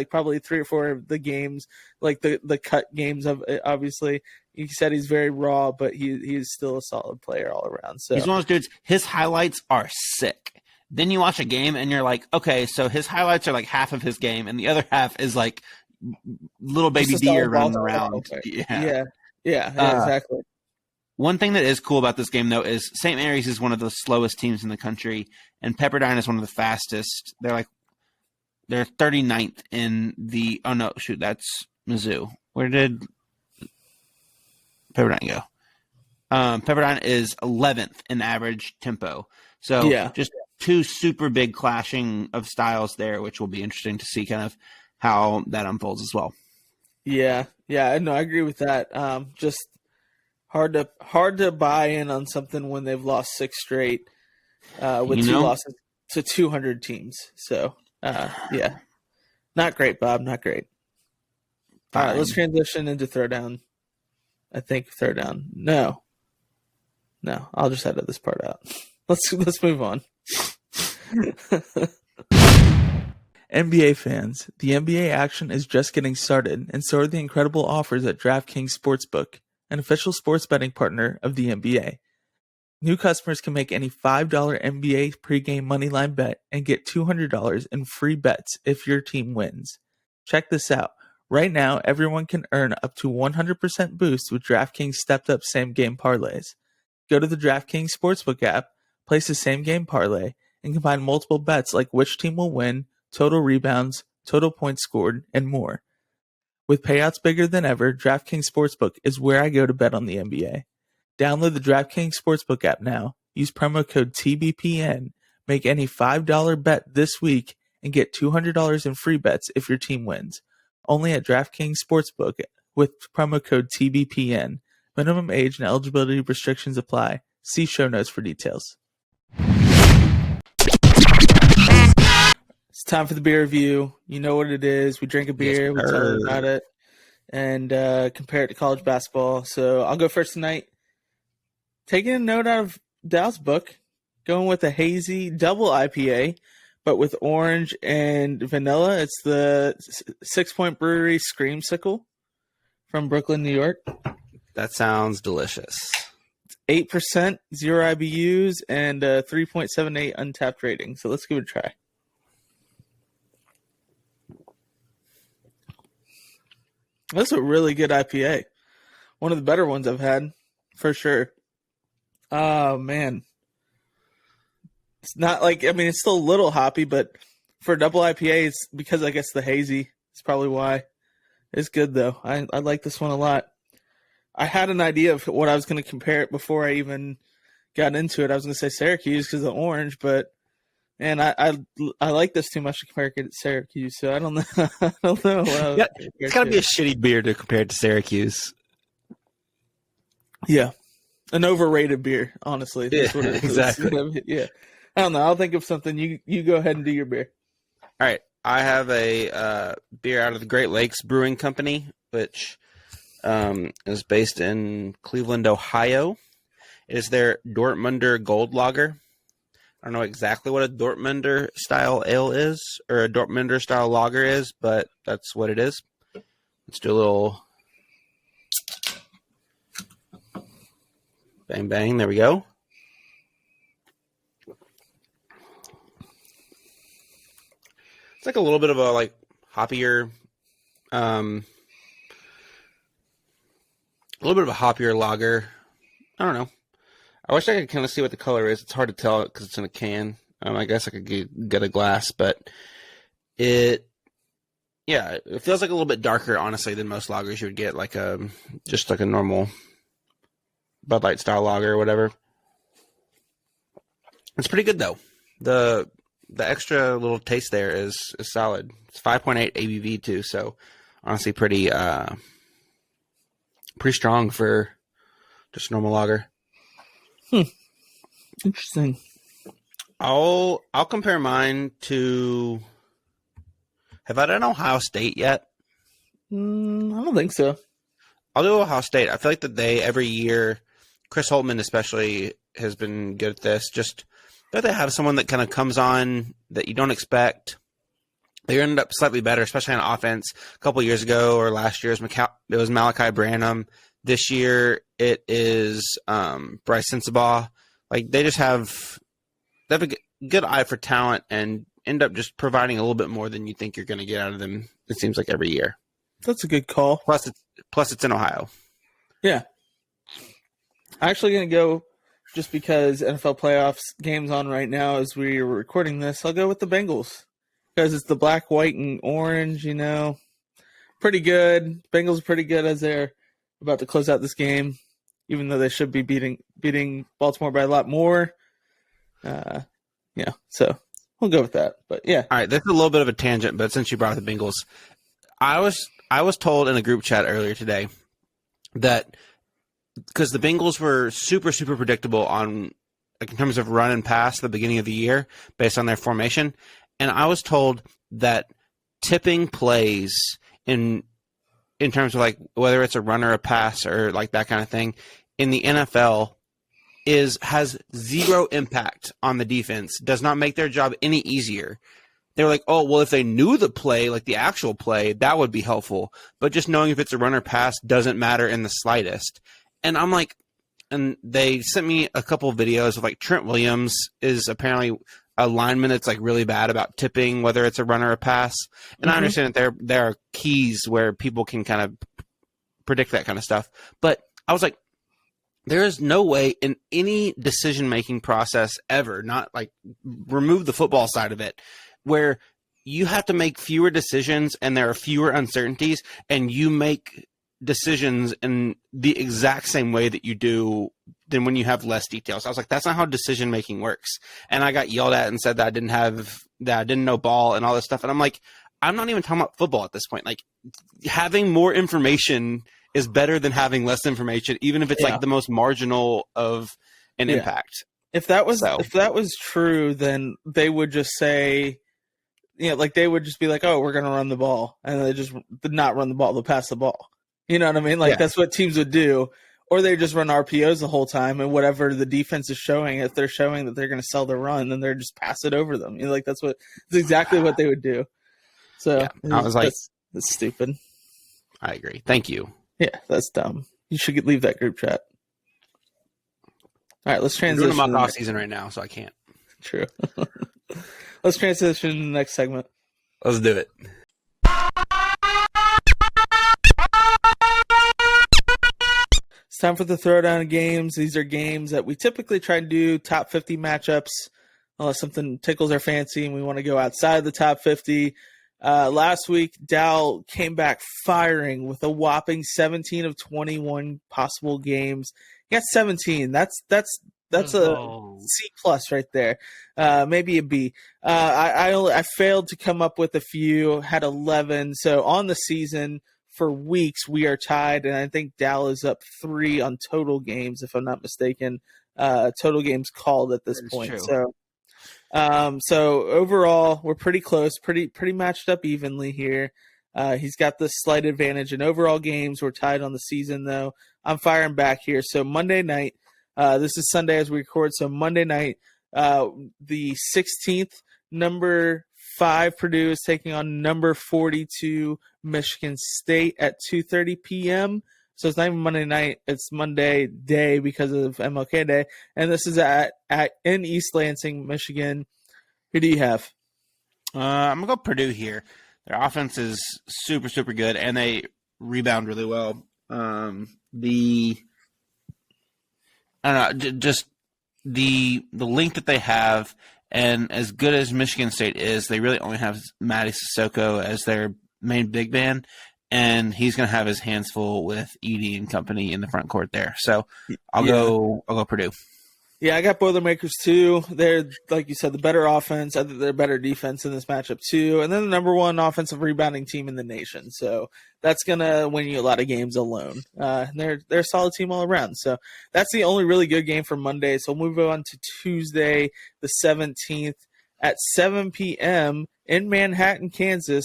Probably 3 or 4 of the games, the cut games of it, obviously. He said he's very raw, but he's still a solid player all around. So he's one of those dudes. His highlights are sick. Then you watch a game and you're like, okay, so his highlights are half of his game, and the other half is little baby deer running around. Yeah, exactly. One thing that is cool about this game, though, is St. Mary's is one of the slowest teams in the country, and Pepperdine is one of the fastest. They're 39th in the. Oh no, shoot, that's Mizzou. Where did Pepperdine go? Pepperdine is 11th in average tempo. So just 2 super big clashing of styles there, which will be interesting to see kind of how that unfolds as well. Yeah, no, I agree with that. Just hard to buy in on something when they've lost 6 straight with 2 losses to 200 teams. So not great, Bob. Not great. All right, let's transition into throwdown. I think throwdown. No, I'll just edit this part out. Let's move on. NBA fans, the NBA action is just getting started, and so are the incredible offers at DraftKings Sportsbook, an official sports betting partner of the NBA. New customers can make any $5 NBA pregame moneyline bet and get $200 in free bets if your team wins. Check this out. Right now, everyone can earn up to 100% boost with DraftKings stepped-up same-game parlays. Go to the DraftKings Sportsbook app, place a same-game parlay, and combine multiple bets like which team will win, total rebounds, total points scored, and more. With payouts bigger than ever, DraftKings Sportsbook is where I go to bet on the NBA. Download the DraftKings Sportsbook app now, use promo code TBPN, make any $5 bet this week, and get $200 in free bets if your team wins. Only at DraftKings Sportsbook with promo code TBPN. Minimum age and eligibility restrictions apply. See show notes for details. It's time for the beer review. You know what it is. We drink a beer, we tell you about it, and compare it to college basketball. So I'll go first tonight. Taking a note out of Dow's book, going with a hazy double IPA, but with orange and vanilla. It's the 6 Point Brewery Screamsicle from Brooklyn, New York. That sounds delicious. 8%, 0 IBUs, and 3.78 untapped rating. So let's give it a try. That's a really good IPA. One of the better ones I've had, for sure. Oh, man. It's not it's still a little hoppy, but for a double IPA, it's because I guess the hazy. It's probably why. It's good, though. I like this one a lot. I had an idea of what I was going to compare it before I even got into it. I was going to say Syracuse because of the orange, but And I like this too much to compare it to Syracuse, so I don't know. I don't know. Yeah, it's got to be a shitty beer to compare it to Syracuse. Yeah, an overrated beer, honestly. That's Yeah, what it is. exactly. Yeah, I don't know. I'll think of something. You go ahead and do your beer. All right, I have a beer out of the Great Lakes Brewing Company, which is based in Cleveland, Ohio. It is their Dortmunder Gold Lager. I don't know exactly what a Dortmunder style ale is or a Dortmunder style lager is, but that's what it is. Let's do a little bang bang. There we go. It's like a little bit of a hoppier, a little bit of a hoppier lager. I don't know. I wish I could kind of see what the color is. It's hard to tell because it's in a can. I guess I could get a glass, but it feels like a little bit darker, honestly, than most lagers you would get, just like a normal Bud Light style lager or whatever. It's pretty good though. The extra little taste there is solid. It's 5.8 ABV too, so honestly pretty strong for just normal lager. Interesting. I'll compare mine to. Have I done Ohio State yet? I don't think so. I'll do Ohio State. I feel like that they every year, Chris Holtman especially has been good at this. Just that they have someone that kind of comes on that you don't expect. They end up slightly better, especially on offense. A couple years ago or last year, it was Malachi Branham. This year it is Bryce Sensabaugh. They have a good eye for talent and end up just providing a little bit more than you think you're going to get out of them. It seems like every year. That's a good call. Plus it's in Ohio. Yeah. I'm actually going to go, just because NFL playoffs game's on right now as we are recording this, I'll go with the Bengals. Because it's the black, white, and orange, Pretty good. Bengals are pretty good as they're about to close out this game, even though they should be beating Baltimore by a lot more. So we'll go with that. But yeah. All right, this is a little bit of a tangent, but since you brought up the Bengals, I was told in a group chat earlier today that because the Bengals were super, super predictable on in terms of run and pass at the beginning of the year based on their formation, and I was told that tipping plays in terms of whether it's a run or a pass or that kind of thing in the NFL has zero impact on the defense, does not make their job any easier. They were like, oh, well, if they knew the play, the actual play, that would be helpful. But just knowing if it's a run or pass doesn't matter in the slightest. And I'm like, and they sent me a couple of videos of Trent Williams is apparently a lineman that's really bad about tipping, whether it's a run or a pass. And I understand that there are keys where people can kind of predict that kind of stuff. But I was like, there is no way in any decision-making process ever, not remove the football side of it, where you have to make fewer decisions and there are fewer uncertainties and you make decisions in the exact same way that you do than when you have less details. I was like, that's not how decision-making works. And I got yelled at and said that I didn't know ball and all this stuff. And I'm like, I'm not even talking about football at this point. Having more information is better than having less information, even if it's the most marginal of an impact. If that was true, then they would just say, they would just be like, oh, we're going to run the ball. And they just did not run the ball. They'll pass the ball. You know what I mean? That's what teams would do. Or they just run RPOs the whole time, and whatever the defense is showing, if they're showing that they're going to sell the run, then they're just pass it over them. That's exactly what they would do. So I was like, that's stupid. I agree. Thank you. Yeah, that's dumb. You should leave that group chat. All right, let's transition. I'm doing my off season right now, so I can't. True. Let's transition to the next segment. Let's do it. It's time for the throwdown of games. These are games that we typically try to do top 50 matchups, unless something tickles our fancy and we want to go outside the top 50. Last week, Dow came back firing with a whopping 17 of 21 possible games. He got 17. That's that's a C plus right there, maybe a B. I failed to come up with a few. Had 11. So on the season for weeks we are tied, and I think Dal is up 3 on total games, if I'm not mistaken. Total games called at this point. True. So overall we're pretty close, pretty matched up evenly here. He's got the slight advantage in overall games. We're tied on the season, though. I'm firing back here. So Monday night, this is Sunday as we record. So Monday night, the 16th, number 5 Purdue is taking on number 42 Michigan State at 2:30 p.m. So it's not even Monday night; it's Monday day because of MLK Day, and this is in East Lansing, Michigan. Who do you have? I'm gonna go Purdue here. Their offense is super, super good, and they rebound really well. Just the length that they have, and as good as Michigan State is, they really only have Matty Sissoko as their main big man, and he's going to have his hands full with Edey and company in the front court there. So I'll go Purdue. Yeah, I got Boilermakers too. They're, like you said, the better offense. I think they're better defense in this matchup too. And then the number 1 offensive rebounding team in the nation. So that's going to win you a lot of games alone. They're a solid team all around. So that's the only really good game for Monday. So we'll move on to Tuesday, the 17th at 7 p.m. in Manhattan, Kansas.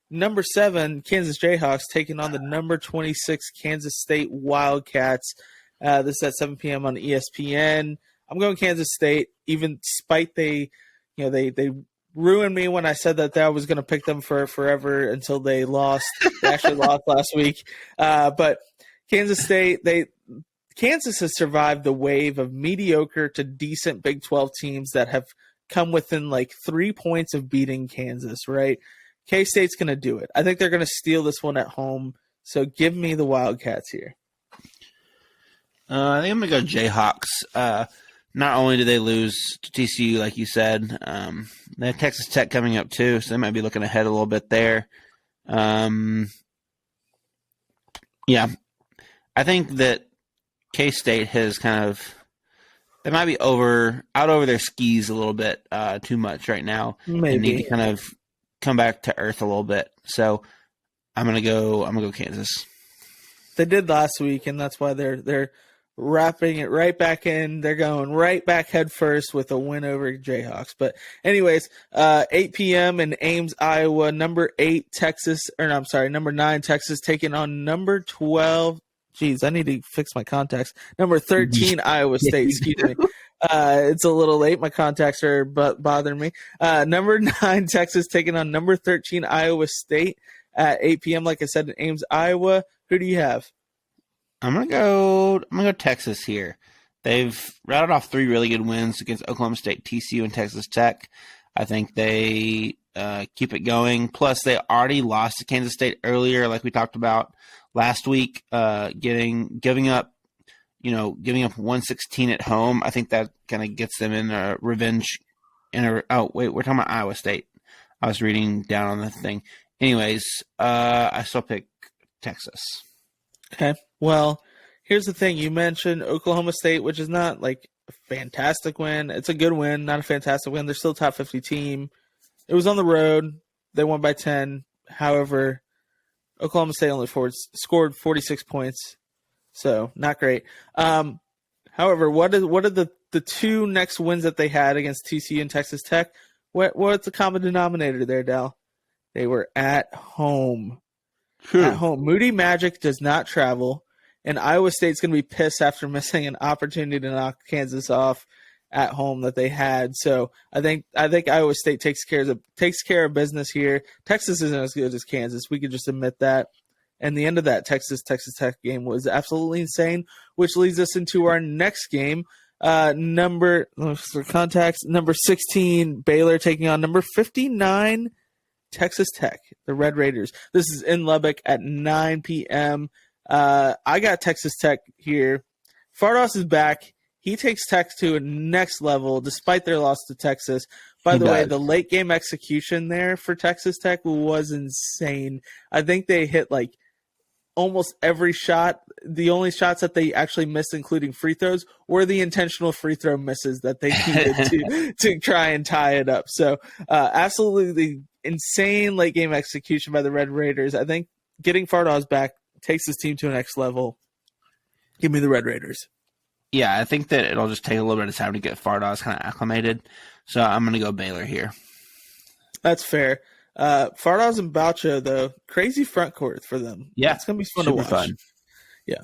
Number 7, Kansas Jayhawks taking on the number 26 Kansas State Wildcats. This is at 7 p.m. on ESPN. I'm going Kansas State, even despite they ruined me when I said that I was going to pick them for forever until they lost. They actually lost last week. But Kansas State, Kansas has survived the wave of mediocre to decent Big 12 teams that have come within like 3 points of beating Kansas, right? K-State's going to do it. I think they're going to steal this one at home. So give me the Wildcats here. I think I'm going to go Jayhawks. Not only do they lose to TCU, like you said, they have Texas Tech coming up too, so they might be looking ahead a little bit there. Yeah, I think that K-State has they might be out over their skis a little bit too much right now. Maybe. And need to kind of come back to earth a little bit. So I'm gonna go Kansas. They did last week, and that's why they're wrapping it right back in. They're going right back head first with a win over Jayhawks. But anyways, 8 p.m. in Ames, Iowa, number 9 Texas taking on number 12. Jeez, I need to fix my contacts. Number 13 Iowa State, excuse me. It's a little late. My contacts are bothering me. Number 9 Texas taking on number 13 Iowa State at 8 p.m. Like I said, in Ames, Iowa. Who do you have? I'm gonna go Texas here. They've routed off 3 really good wins against Oklahoma State, TCU, and Texas Tech. I think they keep it going. Plus, they already lost to Kansas State earlier, like we talked about last week. Giving up 116 at home. I think that kind of gets them in a revenge. We're talking about Iowa State. I was reading down on the thing. Anyways, I still pick Texas. Okay. Well, here's the thing. You mentioned Oklahoma State, which is not like a fantastic win. It's a good win, not a fantastic win. They're still a top 50 team. It was on the road. They won by 10. However, Oklahoma State only scored 46 points, so not great. However, what are the 2 next wins that they had against TCU and Texas Tech? What's the common denominator there, Dal? They were at home. At home. Moody Magic does not travel, and Iowa State's going to be pissed after missing an opportunity to knock Kansas off at home that they had. So I think Iowa State takes care of business here. Texas isn't as good as Kansas. We could just admit that. And the end of that Texas Tech game was absolutely insane, which leads us into our next game. Number 16 Baylor taking on number 59 Texas Tech, the Red Raiders. This is in Lubbock at 9 p.m. I got Texas Tech here. Fardos is back. He takes Tech to a next level despite their loss to Texas. By the way, the late game execution there for Texas Tech was insane. I think they hit like almost every shot. The only shots that they actually missed, including free throws, were the intentional free throw misses that they needed to try and tie it up. So absolutely insane late game execution by the Red Raiders. I think getting Fardaws back takes this team to the next level. Give me the Red Raiders. Yeah, I think that it'll just take a little bit of time to get Fardaws kind of acclimated. So I'm going to go Baylor here. That's fair. Fardaws and Boucher, though, crazy front court for them. Yeah, it's going to be fun to watch. Fun. Yeah.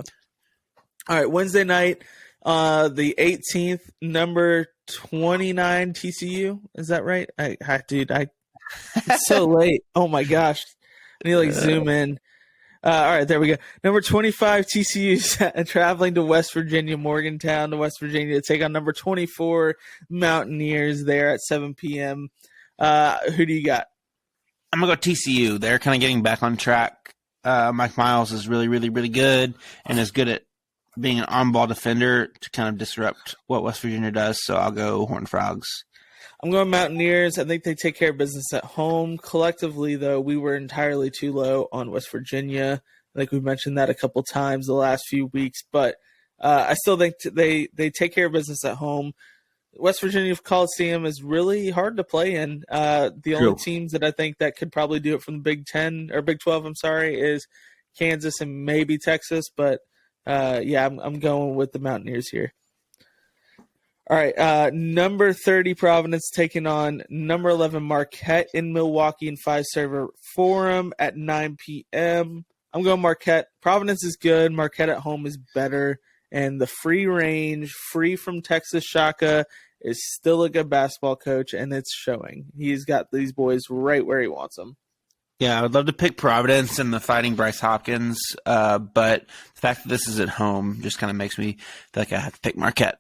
All right, Wednesday night, the 18th, number 29 TCU. Is that right? It's so late. Oh, my gosh. I need to zoom in. All right, there we go. Number 25 TCU traveling to West Virginia, Morgantown to West Virginia to take on number 24 Mountaineers there at 7 p.m. Who do you got? I'm going to go TCU. They're kind of getting back on track. Mike Miles is really, really, really good and is good at being an on-ball defender to kind of disrupt what West Virginia does. So I'll go Horned Frogs. I'm going Mountaineers. I think they take care of business at home. Collectively, though, we were entirely too low on West Virginia. I think we mentioned that a couple times the last few weeks, but I still think they take care of business at home. West Virginia Coliseum is really hard to play in. The only teams that I think that could probably do it from the Big 10 or Big 12, is Kansas and maybe Texas, but I'm going with the Mountaineers here. All right, number 30 Providence taking on number 11 Marquette in Milwaukee in 5-server Forum at 9 p.m. I'm going Marquette. Providence is good. Marquette at home is better. And the free range, free from Texas Shaka is still a good basketball coach, and it's showing. He's got these boys right where he wants them. Yeah, I would love to pick Providence and the Fighting Bryce Hopkins, but the fact that this is at home just kind of makes me feel like I have to pick Marquette.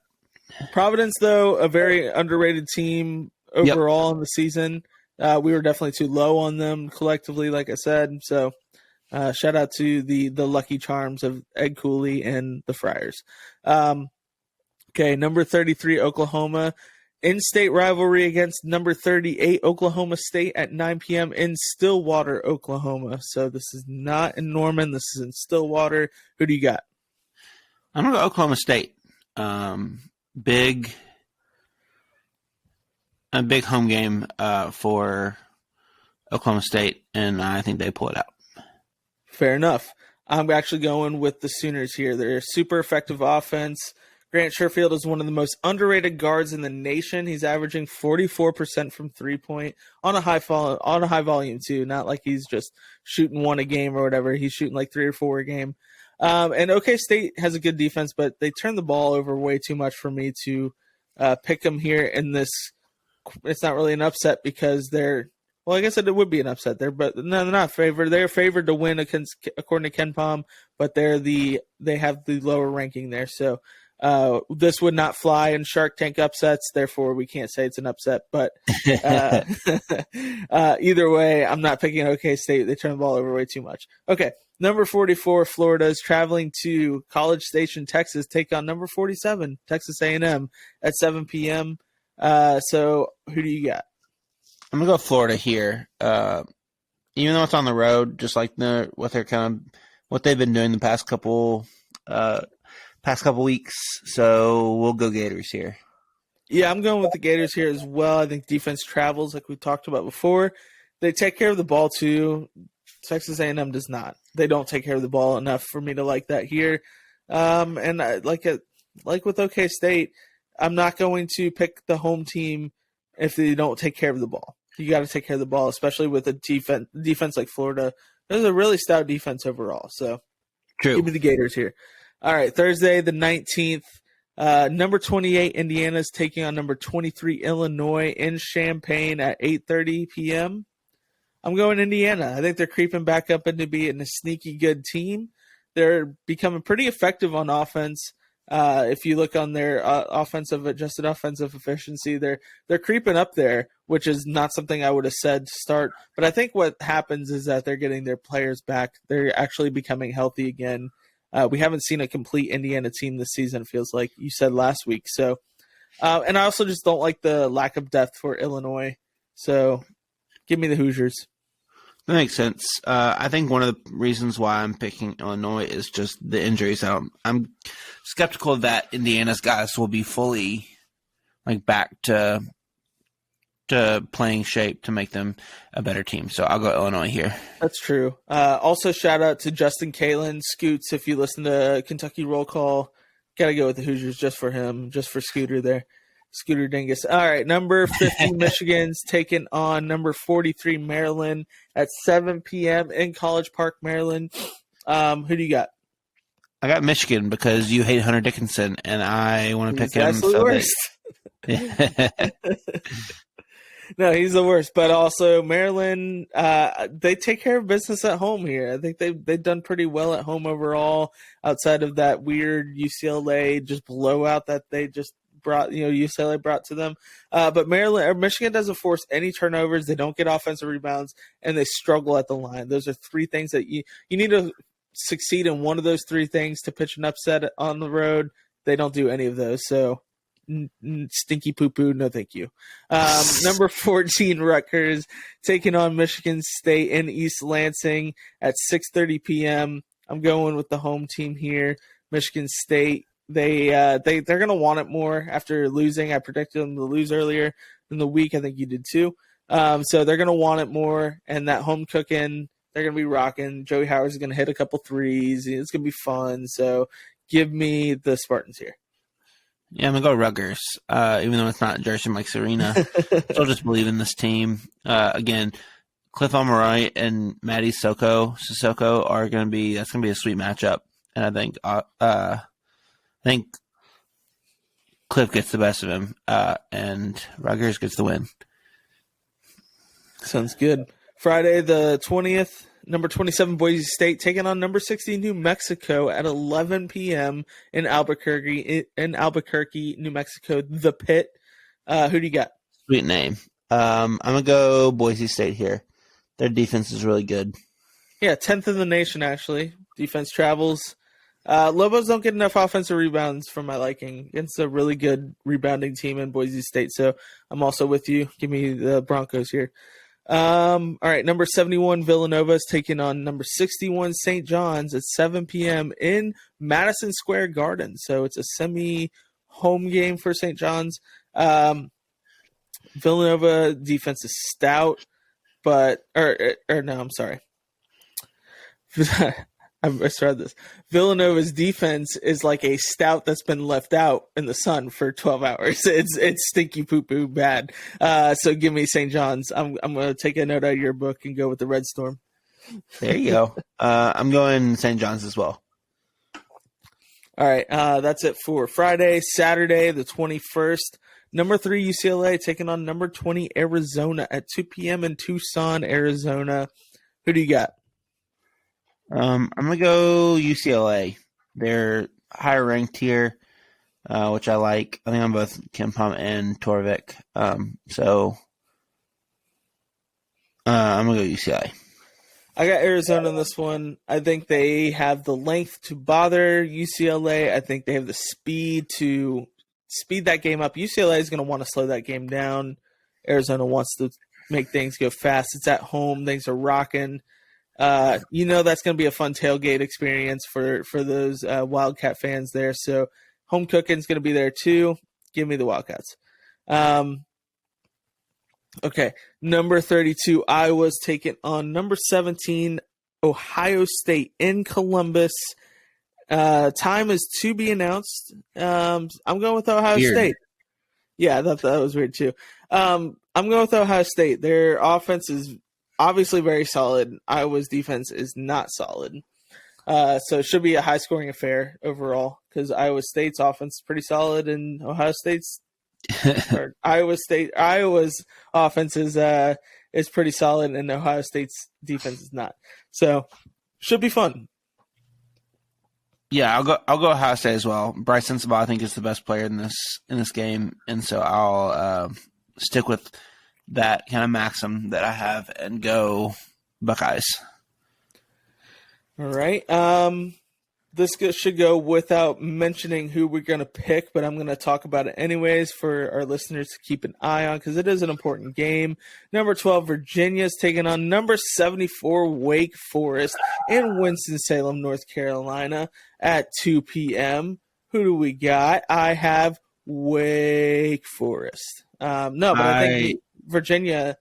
Providence, though, a very underrated team overall in the season. We were definitely too low on them collectively, like I said. So shout out to the lucky charms of Ed Cooley and the Friars. Okay, number 33 Oklahoma. In-state rivalry against number 38 Oklahoma State at 9 p.m. in Stillwater, Oklahoma. So this is not in Norman. This is in Stillwater. Who do you got? I'm going to go Oklahoma State. Big home game for Oklahoma State, and I think they pull it out. Fair enough. I'm actually going with the Sooners here. They're a super effective offense. Grant Sherfield is one of the most underrated guards in the nation. He's averaging 44% from 3-point on a high volume too. Not like he's just shooting one a game or whatever. He's shooting like 3 or 4 a game. And OK State has a good defense, but they turn the ball over way too much for me to pick them here in this. It's not really an upset because well, I guess it would be an upset there, but no, they're not favored. They're favored to win according to Ken Pom, but they have the lower ranking there. So this would not fly in Shark Tank upsets. Therefore, we can't say it's an upset. But either way, I'm not picking OK State. They turn the ball over way too much. Okay. Number 44, Florida is traveling to College Station, Texas, take on number 47, Texas A&M, at 7 p.m. So who do you got? I'm gonna go Florida here. Even though it's on the road, just like what they've been doing the past couple weeks. So we'll go Gators here. Yeah, I'm going with the Gators here as well. I think defense travels, like we talked about before. They take care of the ball too. Texas A&M does not. They don't take care of the ball enough for me to like that here. And like with OK State, I'm not going to pick the home team if they don't take care of the ball. You got to take care of the ball, especially with a defense like Florida. There's a really stout defense overall. So give me the Gators here. All right, Thursday the 19th. Number 28 Indiana is taking on number 23 Illinois in Champaign at 8:30 p.m. I'm going Indiana. I think they're creeping back up into being a sneaky good team. They're becoming pretty effective on offense. If you look on their adjusted offensive efficiency, they're creeping up there, which is not something I would have said to start. But I think what happens is that they're getting their players back. They're actually becoming healthy again. We haven't seen a complete Indiana team this season, it feels like you said last week. So, and I also just don't like the lack of depth for Illinois. So give me the Hoosiers. That makes sense. I think one of the reasons why I'm picking Illinois is just the injuries. I'm skeptical that Indiana's guys will be fully back to playing shape to make them a better team. So I'll go Illinois here. That's true. Also, shout out to Justin Kalen, Scoots. If you listen to Kentucky Roll Call, got to go with the Hoosiers just for him, just for Scooter there. Scooter Dingus. All right, number 50, Michigan's taking on number 43, Maryland at 7 p.m. in College Park, Maryland. Who do you got? I got Michigan because you hate Hunter Dickinson, and I want to pick him. He's the worst. No, he's the worst. But also Maryland, they take care of business at home here. I think they've done pretty well at home overall, outside of that weird UCLA just blowout that they just brought, UCLA brought to them. But Michigan doesn't force any turnovers. They don't get offensive rebounds, and they struggle at the line. Those are three things that you need to succeed in one of those three things to pitch an upset on the road. They don't do any of those. So stinky poo-poo, no thank you. Number 14, Rutgers taking on Michigan State in East Lansing at 6:30 p.m. I'm going with the home team here, Michigan State. They're going to want it more after losing. I predicted them to lose earlier in the week. I think you did too. So they're going to want it more, and that home cooking, they're going to be rocking. Joey Howard's going to hit a couple threes. It's going to be fun. So give me the Spartans here. Yeah, I'm going to go Rutgers, even though it's not Jersey Mike's Arena. Still just believe in this team. Again, Cliff Omoruyi and Maddie Sissoko are going to be – that's going to be a sweet matchup. And I think Cliff gets the best of him, and Rutgers gets the win. Sounds good. Friday the 20th, number 27 Boise State taking on number 60 New Mexico at 11 p.m. in Albuquerque, New Mexico. The Pit. Who do you got? Sweet name. I'm gonna go Boise State here. Their defense is really good. Yeah, 10th in the nation actually. Defense travels. Lobos don't get enough offensive rebounds for my liking against a really good rebounding team in Boise State. So I'm also with you. Give me the Broncos here. All right, number 71 Villanova is taking on number 61 St. John's at 7 p.m. in Madison Square Garden. So it's a semi-home game for St. John's. Villanova defense is stout, but I'm sorry. I misread this. Villanova's defense is like a stout that's been left out in the sun for 12 hours. It's stinky poo-poo bad. So give me St. John's. I'm going to take a note out of your book and go with the Red Storm. There you go. I'm going St. John's as well. All right. That's it for Friday. Saturday, the 21st. Number 3 UCLA taking on number 20 Arizona at 2 p.m. in Tucson, Arizona. Who do you got? I'm going to go UCLA. They're higher ranked here, which I like. I think I'm both Kempom and Torvik. So I'm going to go UCLA. I got Arizona on this one. I think they have the length to bother UCLA. I think they have the speed to speed that game up. UCLA is going to want to slow that game down. Arizona wants to make things go fast. It's at home. Things are rocking. That's going to be a fun tailgate experience for those Wildcat fans there. So home cooking is going to be there too. Give me the Wildcats. Okay, number 32, Iowa's taking on number 17, Ohio State in Columbus. Time is to be announced. I'm going with Ohio State. Yeah, I thought that was weird too. I'm going with Ohio State. Their offense is obviously very solid. Iowa's defense is not solid. So it should be a high-scoring affair overall because Iowa State's offense is pretty solid and Iowa's offense is pretty solid and Ohio State's defense is not. So should be fun. Yeah, I'll go Ohio State as well. Bryson Sabah, I think, is the best player in this game, and so I'll stick with that kind of maxim that I have and go Buckeyes. All right. should go without mentioning who we're going to pick, but I'm going to talk about it anyways for our listeners to keep an eye on because it is an important game. Number 12, Virginia is taking on number 74, Wake Forest in Winston-Salem, North Carolina at 2 p.m. Who do we got? I have Wake Forest. I think Virginia,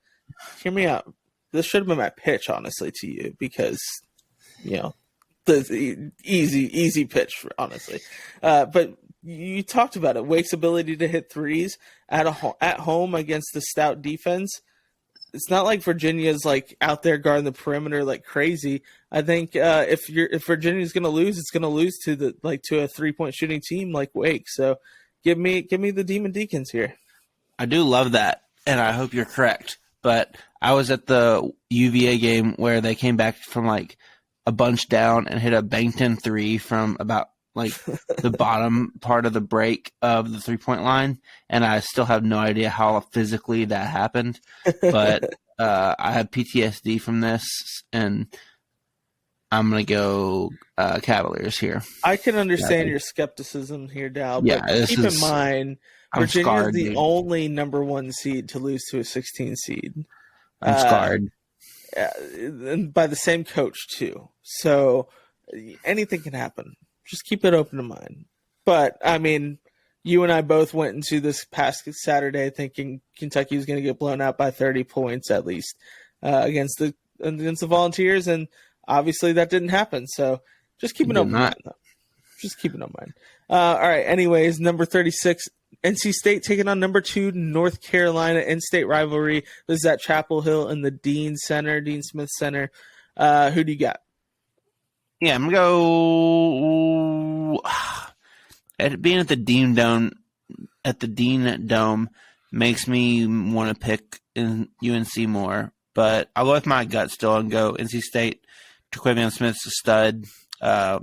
hear me out. This should have been my pitch, honestly, to you because, the easy pitch, honestly. But you talked about it. Wake's ability to hit threes at home against the stout defense. It's not like Virginia's like out there guarding the perimeter like crazy. I think if Virginia's going to lose, it's going to lose to the to a 3-point shooting team like Wake. So give me the Demon Deacons here. I do love that, and I hope you're correct. But I was at the UVA game where they came back from a bunch down and hit a banked-in three from about the bottom part of the break of the 3-point line, and I still have no idea how physically that happened. But I have PTSD from this, and I'm gonna go Cavaliers here. I can understand your skepticism here, Dal. But keep in mind, I'm Virginia scarred, is the dude. only number 1 seed to lose to a 16 seed. I'm scarred. And by the same coach too. So anything can happen. Just keep it open to mind. But I mean, you and I both went into this past Saturday thinking Kentucky was going to get blown out by 30 points at least against the Volunteers, and obviously that didn't happen. So just keep it open mind. Just keep it in mind. All right. Anyways, number 36, NC State taking on number 2, North Carolina, in-state rivalry. This is at Chapel Hill in the Dean Smith Center. Who do you got? Yeah, I'm gonna go. Being at the Dean Dome makes me want to pick in UNC more, but I'll go with my gut still and go NC State. Tre'Quavion Smith's a stud,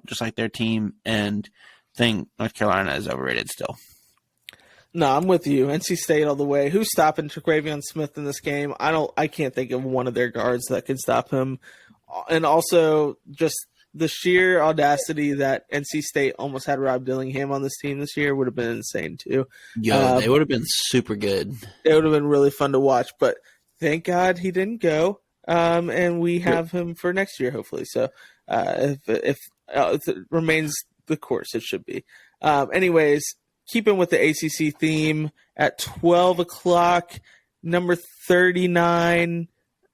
just like their team, and think North Carolina is overrated still. No, I'm with you. NC State all the way. Who's stopping Tre'Quavion Smith in this game? I can't think of one of their guards that could stop him. And also just the sheer audacity that NC State almost had Rob Dillingham on this team this year would have been insane too. They would have been super good. It would have been really fun to watch, but thank God he didn't go. And we have him for next year, hopefully. So if it remains the course, it should be. Anyways, keeping with the ACC theme, at 12 o'clock, number 39,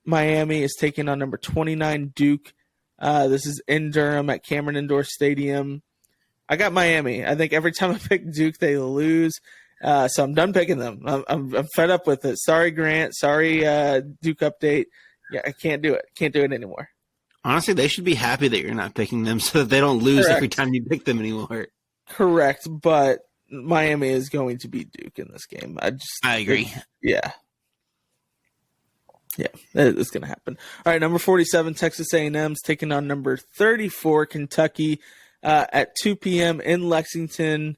Miami is taking on number 29, Duke. This is in Durham at Cameron Indoor Stadium. I got Miami. I think every time I pick Duke, they lose. So I'm done picking them. I'm fed up with it. Sorry, Grant. Sorry, Duke update. Yeah, I can't do it. Can't do it anymore. Honestly, they should be happy that you're not picking them so that they don't lose Correct. every time you pick them anymore. Correct, but Miami is going to beat Duke in this game. I agree. Yeah, it's going to happen. All right, number 47, Texas A&M's taking on number 34, Kentucky, at 2 p.m. in Lexington.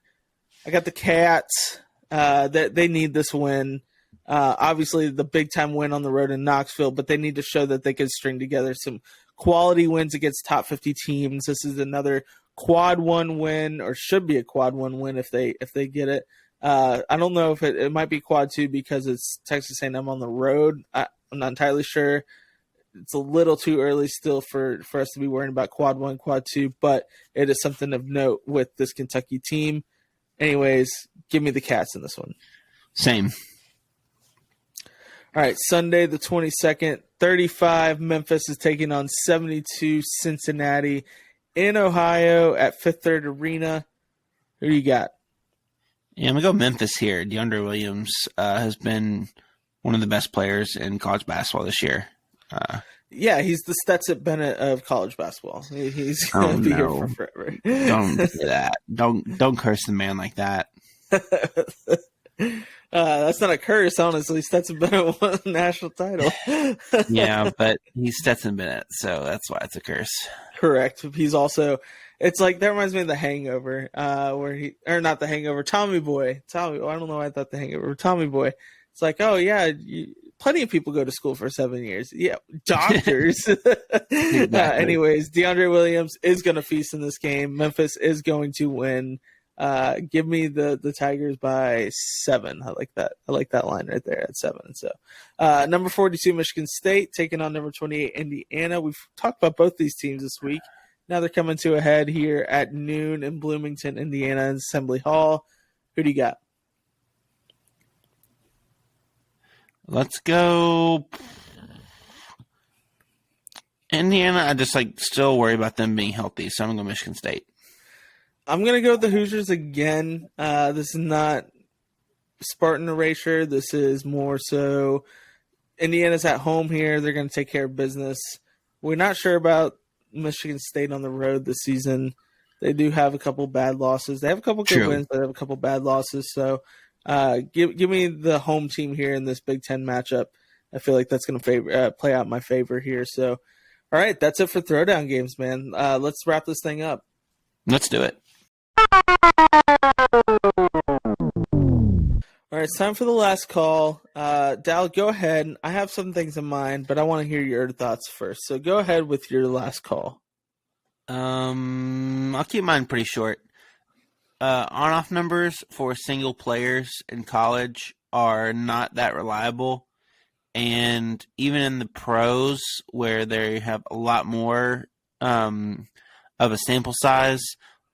I got the Cats. They need this win. Obviously, the big-time win on the road in Knoxville, but they need to show that they can string together some quality wins against top 50 teams. This is another quad 1 win, or should be a quad 1 win if they get it. I don't know if it might be quad 2 because it's Texas A&M on the road. I'm not entirely sure. It's a little too early still for us to be worrying about quad 1, quad 2, but it is something of note with this Kentucky team. Anyways, give me the Cats in this one. Same. All right, Sunday the 22nd, 35, Memphis is taking on 72, Cincinnati in Ohio at Fifth Third Arena. Who do you got? Yeah, I'm going to go Memphis here. DeAndre Williams has been one of the best players in college basketball this year. Yeah, he's the Stetson Bennett of college basketball. He's going to be here for forever. Don't do that. Don't curse the man like that. That's not a curse, honestly. Stetson Bennett won the national title. Yeah, but he's Stetson Bennett, so that's why it's a curse. Correct. He's also, it's like, that reminds me of The Hangover, or not The Hangover, Tommy Boy. I don't know why I thought The Hangover. Tommy Boy. It's like, oh yeah, plenty of people go to school for 7 years. Yeah, doctors. Exactly. Anyways, DeAndre Williams is going to feast in this game. Memphis is going to win. Give me the Tigers by 7. I like that. I like that line right there at 7. So, number 42, Michigan State taking on number 28, Indiana. We've talked about both these teams this week. Now they're coming to a head here at noon in Bloomington, Indiana, in Assembly Hall. Who do you got? Let's go Indiana. I just still worry about them being healthy, so I'm going to go Michigan State. I'm going to go with the Hoosiers again. This is not Spartan erasure. This is more so Indiana's at home here. They're going to take care of business. We're not sure about Michigan State on the road this season. They do have a couple bad losses. They have a couple good wins, but they have a couple bad losses. So give me the home team here in this Big Ten matchup. I feel like that's going to play out in my favor here. So, all right, that's it for Throwdown Games, man. Let's wrap this thing up. Let's do it. All right, it's time for the last call. Dal, go ahead. I have some things in mind, but I want to hear your thoughts first. So go ahead with your last call. I'll keep mine pretty short. On-off numbers for single players in college are not that reliable. And even in the pros, where they have a lot more of a sample size,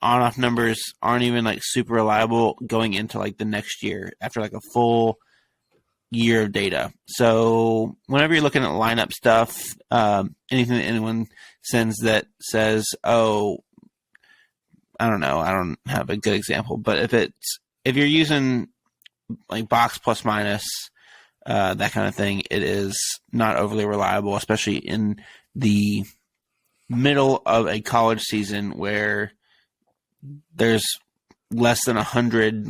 on-off numbers aren't even super reliable going into the next year after a full year of data. So whenever you're looking at lineup stuff, anything that anyone sends that says, oh, I don't know, I don't have a good example, but if you're using box plus minus, that kind of thing, it is not overly reliable, especially in the middle of a college season where there's less than 100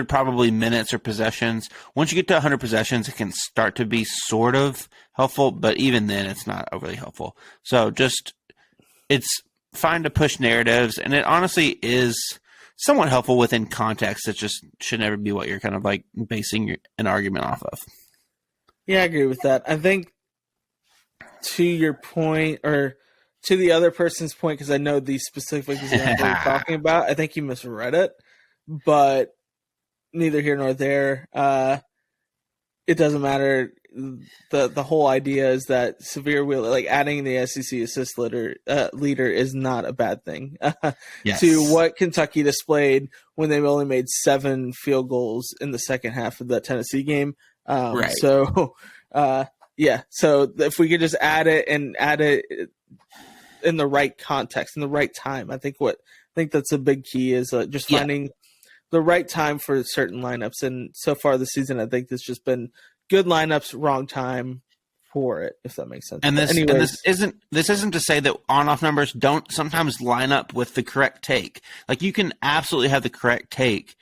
probably minutes or possessions. Once you get to 100 possessions, it can start to be sort of helpful, but even then it's not overly helpful. So it's fine to push narratives, and it honestly is somewhat helpful within context. It just should never be what you're kind of basing an argument off of. Yeah, I agree with that. I think to your point, or to the other person's point, because I know the specific example you're talking about, I think you misread it, but neither here nor there. It doesn't matter. The whole idea is that severe wheel, adding the SEC assist leader is not a bad thing. Yes. To what Kentucky displayed when they only made 7 field goals in the second half of that Tennessee game. Right. So, yeah. So if we could just add it in the right context, in the right time, I think that's a big key is just finding the right time for certain lineups. And so far this season, I think there's just been good lineups, wrong time for it, if that makes sense. And this isn't to say that on-off numbers don't sometimes line up with the correct take. You can absolutely have the correct take.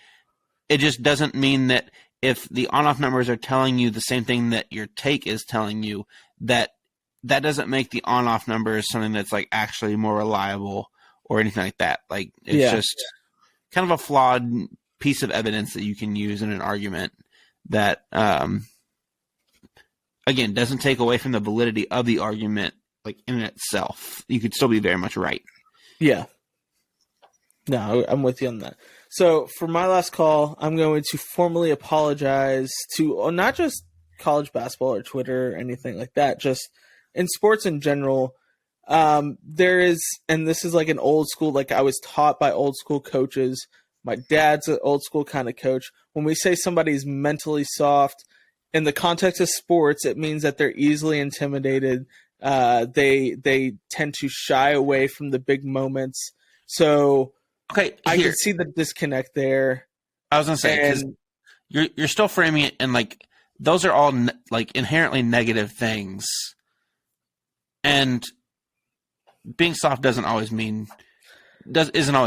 It just doesn't mean that if the on-off numbers are telling you the same thing that your take is telling you, that doesn't make the on-off numbers something that's actually more reliable or anything like that. It's just kind of a flawed piece of evidence that you can use in an argument that, again, doesn't take away from the validity of the argument, in itself. You could still be very much right. Yeah. No, I'm with you on that. So for my last call, I'm going to formally apologize to not just college basketball or Twitter or anything like that, just in sports in general. There is, and this is an old school, I was taught by old school coaches. My dad's an old school kind of coach. When we say somebody's mentally soft, in the context of sports, it means that they're easily intimidated. They tend to shy away from the big moments. So okay, I can see the disconnect there. I was gonna say, because you're still framing it, and those are all inherently negative things, and being soft isn't always a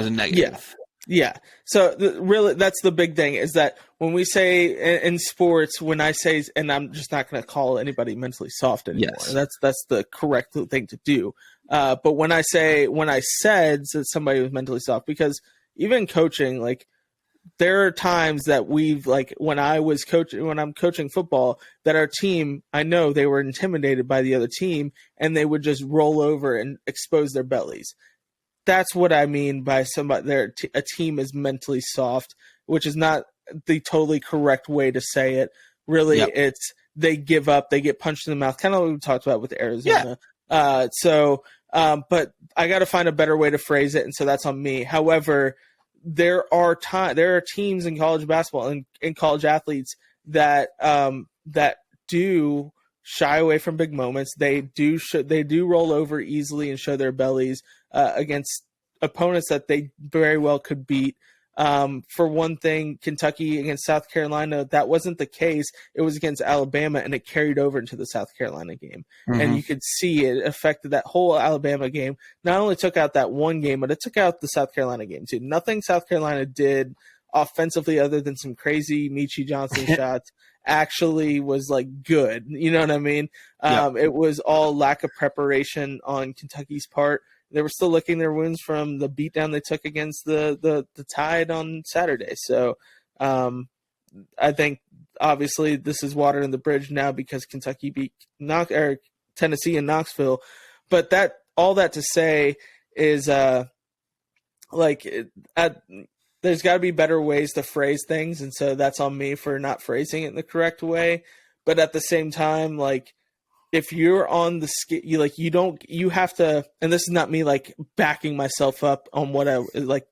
negative. Yeah. So really, that's the big thing, is that when we say in sports, when I say, and I'm just not going to call anybody mentally soft anymore. Yes. That's the correct thing to do. But when I said that somebody was mentally soft, because even coaching, there are times that we've like when I'm coaching football, that our team, I know they were intimidated by the other team and they would just roll over and expose their bellies. That's what I mean by a team is mentally soft, which is not the totally correct way to say it. Really, it's they give up, they get punched in the mouth, kind of what we talked about with Arizona. But I got to find a better way to phrase it, and so that's on me. However, there are teams in college basketball and in college athletes that do shy away from big moments. They do roll over easily and show their bellies against opponents that they very well could beat. For one thing, Kentucky against South Carolina, that wasn't the case. It was against Alabama, and it carried over into the South Carolina game. Mm-hmm. And you could see it affected that whole Alabama game. Not only took out that one game, but it took out the South Carolina game too. Nothing South Carolina did offensively other than some crazy Michi Johnson shots actually was like good. You know what I mean? It was all lack of preparation on Kentucky's part. They were still licking their wounds from the beatdown they took against the Tide on Saturday. So I think obviously this is water in the bridge now because Kentucky beat Tennessee and Knoxville. But all that to say is there's got to be better ways to phrase things, and so that's on me for not phrasing it in the correct way. But at the same time, like, if you're on the scale, you have to, and this is not me like backing myself up on what I like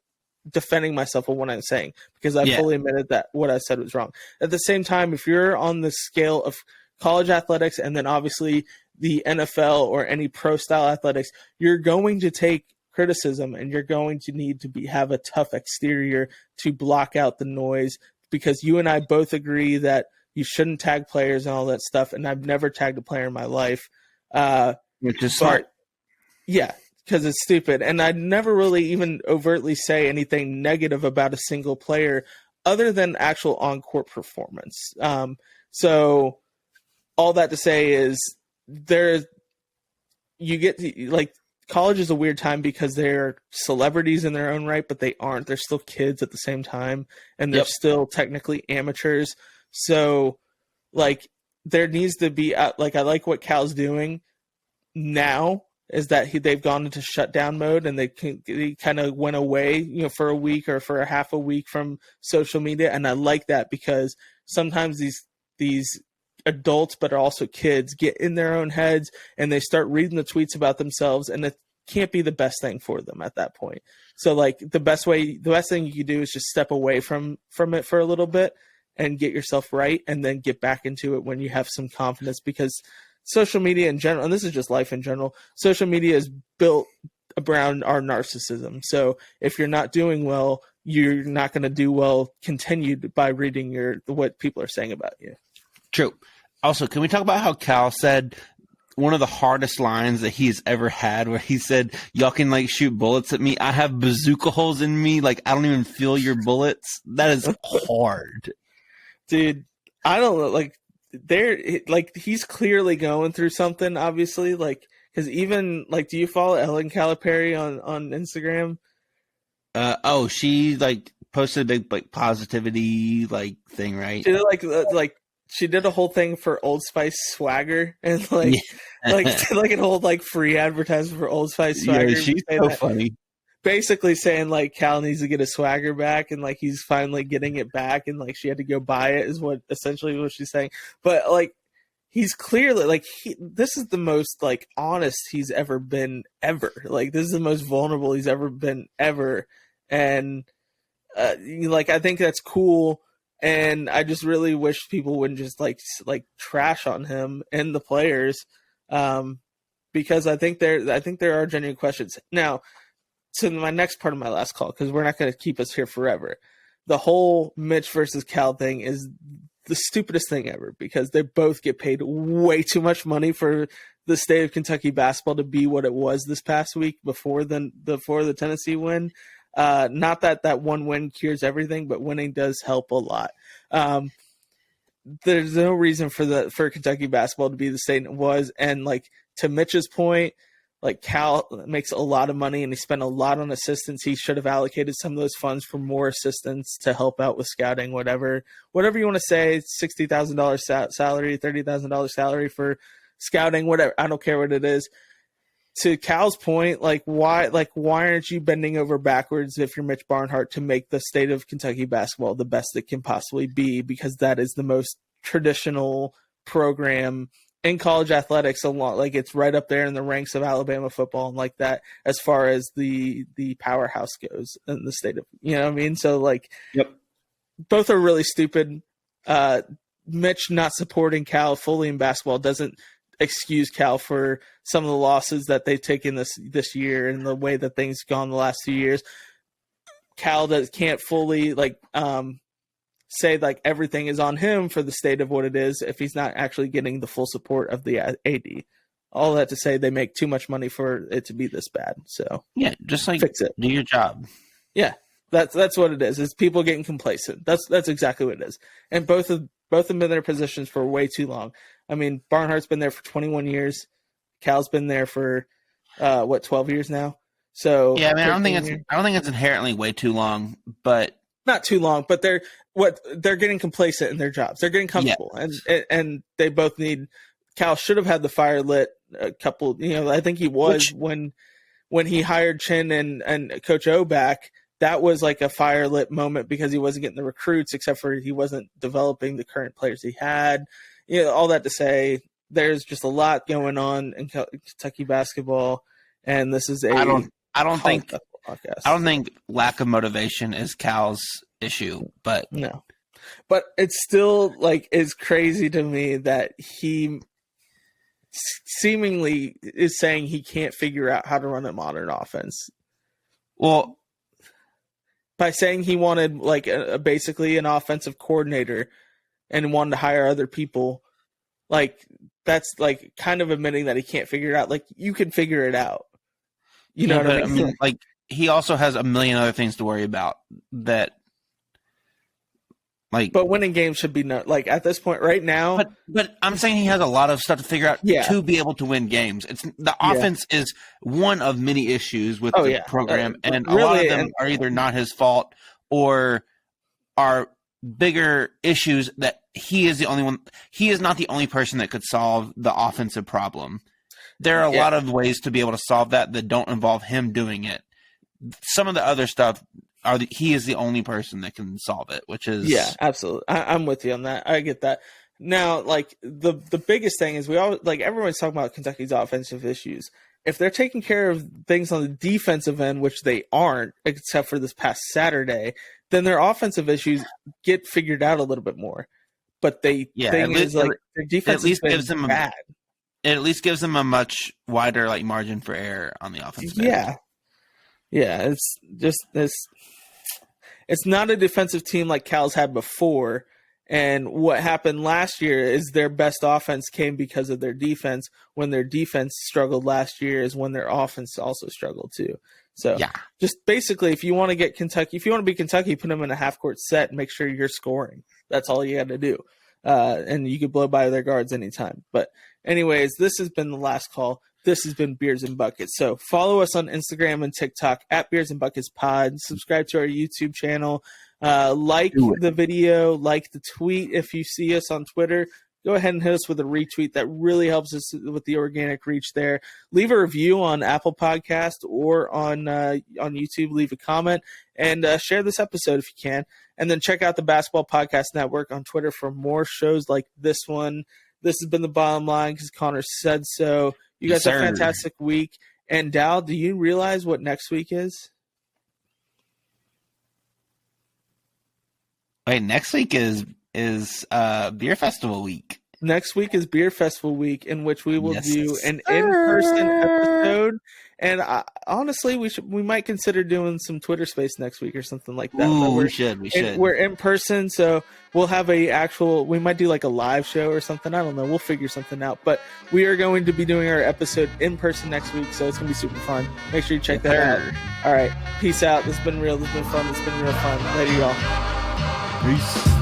defending myself on what I'm saying, because I fully admitted that what I said was wrong. At the same time, if you're on the scale of college athletics and then obviously the NFL or any pro style athletics, you're going to take criticism and you're going to need to have a tough exterior to block out the noise, because you and I both agree that you shouldn't tag players and all that stuff. And I've never tagged a player in my life. Which is smart. Yeah, because it's stupid. And I'd never really even overtly say anything negative about a single player other than actual on-court performance. So all that to say is college is a weird time because they're celebrities in their own right, but they aren't. They're still kids at the same time, and they're still technically amateurs. So, like, there needs to be I like what Cal's doing now is that they've gone into shutdown mode, and they kind of went away, for a week or for a half a week from social media, and I like that because sometimes these adults, but are also kids, get in their own heads and they start reading the tweets about themselves, and it can't be the best thing for them at that point. So, like, the best thing you can do is just step away from it for a little bit and get yourself right, and then get back into it when you have some confidence, because social media in general, and this is just life in general, social media is built around our narcissism. So if you're not doing well, you're not going to do well continued by reading what people are saying about you. True. Also, can we talk about how Cal said one of the hardest lines that he's ever had, where he said, y'all can like shoot bullets at me. I have bazooka holes in me. Like, I don't even feel your bullets. That is hard. Dude, I don't know. Like, he's clearly going through something, obviously. Like, because even, like, do you follow Ellen Calipari on Instagram? She, like, posted a big, like, positivity, like, thing, right? She did, she did a whole thing for Old Spice swagger, and like an old like free advertisement for Old Spice swagger. Yeah, she's so funny. Basically saying like Cal needs to get his swagger back, and like he's finally getting it back, and like she had to go buy it is what essentially what she's saying. But like he's clearly like this is the most like honest he's ever been ever. Like this is the most vulnerable he's ever been ever, and like I think that's cool. And I just really wish people wouldn't just like trash on him and the players, because I think there are genuine questions. Now, to my next part of my last call, because we're not going to keep us here forever. The whole Mitch versus Cal thing is the stupidest thing ever, because they both get paid way too much money for the state of Kentucky basketball to be what it was this past week before the Tennessee win. Not that one win cures everything, but winning does help a lot. There's no reason for Kentucky basketball to be the state it was. And like to Mitch's point, Like Cal makes a lot of money and he spent a lot on assistants. He should have allocated some of those funds for more assistants to help out with scouting, whatever you want to say, $60,000 salary, $30,000 salary for scouting, whatever. I don't care what it is. To Cal's point, why aren't you bending over backwards if you're Mitch Barnhart to make the state of Kentucky basketball the best it can possibly be? Because that is the most traditional program in college athletics, a lot, like it's right up there in the ranks of Alabama football and like that as far as the powerhouse goes in the state of, you know what I mean? So yep. Both are really stupid. Mitch not supporting Cal fully in basketball doesn't excuse Cal for some of the losses that they've taken this year and the way that things gone the last 2 years. Cal can't fully say everything is on him for the state of what it is if he's not actually getting the full support of the AD. All that to say, they make too much money for it to be this bad. So yeah, just fix it. Do your job. Yeah, that's what it is. It's people getting complacent. That's exactly what it is. And both have been in their positions for way too long. I mean, Barnhart's been there for 21 years. Cal's been there for 12 years now. So yeah, I mean, I don't think it's inherently way too long, but not too long. But they're getting complacent in their jobs. They're getting comfortable, and they both need. Cal should have had the fire lit a couple. I think he was when he hired Chin and Coach O back. That was like a fire lit moment because he wasn't getting the recruits, except for he wasn't developing the current players he had. All that to say, there's just a lot going on in Kentucky basketball, and this is I don't think podcast. I don't think lack of motivation is Cal's issue, but no. But it's still is crazy to me that he seemingly is saying he can't figure out how to run a modern offense. Well, by saying he wanted basically an offensive coordinator and wanted to hire other people, that's kind of admitting that he can't figure it out. You can figure it out. You know what I mean? He also has a million other things to worry about that. But winning games should be at this point right now. But I'm saying he has a lot of stuff to figure out to be able to win games. The offense is one of many issues with the program, and a lot of them are either not his fault or are bigger issues that he is the only one. He is not the only person that could solve the offensive problem. There are a lot of ways to be able to solve that don't involve him doing it. Some of the other stuff. He is the only person that can solve it, which is absolutely. I'm with you on that. I get that. Now, the biggest thing is we all everyone's talking about Kentucky's offensive issues. If they're taking care of things on the defensive end, which they aren't, except for this past Saturday, then their offensive issues get figured out a little bit more. But their defense gives them bad. It at least gives them a much wider margin for error on the offensive end. Yeah, it's just this. It's not a defensive team like Cal's had before, and what happened last year is their best offense came because of their defense. When their defense struggled last year is when their offense also struggled too. So just basically, if you want to get Kentucky, if you want to be Kentucky, put them in a half-court set and make sure you're scoring. That's all you got to do, and you can blow by their guards anytime. But anyways, this has been the last call. This has been Beers and Buckets. So follow us on Instagram and TikTok at Beers and Buckets Pod. Subscribe to our YouTube channel. Like the video, like the tweet. If you see us on Twitter, go ahead and hit us with a retweet. That really helps us with the organic reach there. Leave a review on Apple Podcast or on YouTube. Leave a comment and share this episode if you can. And then check out the Basketball Podcast Network on Twitter for more shows like this one. This has been the bottom line because Connor said so. You guys have a fantastic week. And Dal, do you realize what next week is? Wait, next week is Beer Festival week. Next week is Beer Festival week, in which we will do an in-person episode. And honestly, we might consider doing some Twitter Space next week or something like that. Ooh, we should. We're in person, so we'll have we might do a live show or something. I don't know. We'll figure something out. But we are going to be doing our episode in person next week, so it's going to be super fun. Make sure you check that out. All right. Peace out. This has been real. This has been fun. This has been real fun. Later, y'all. Peace.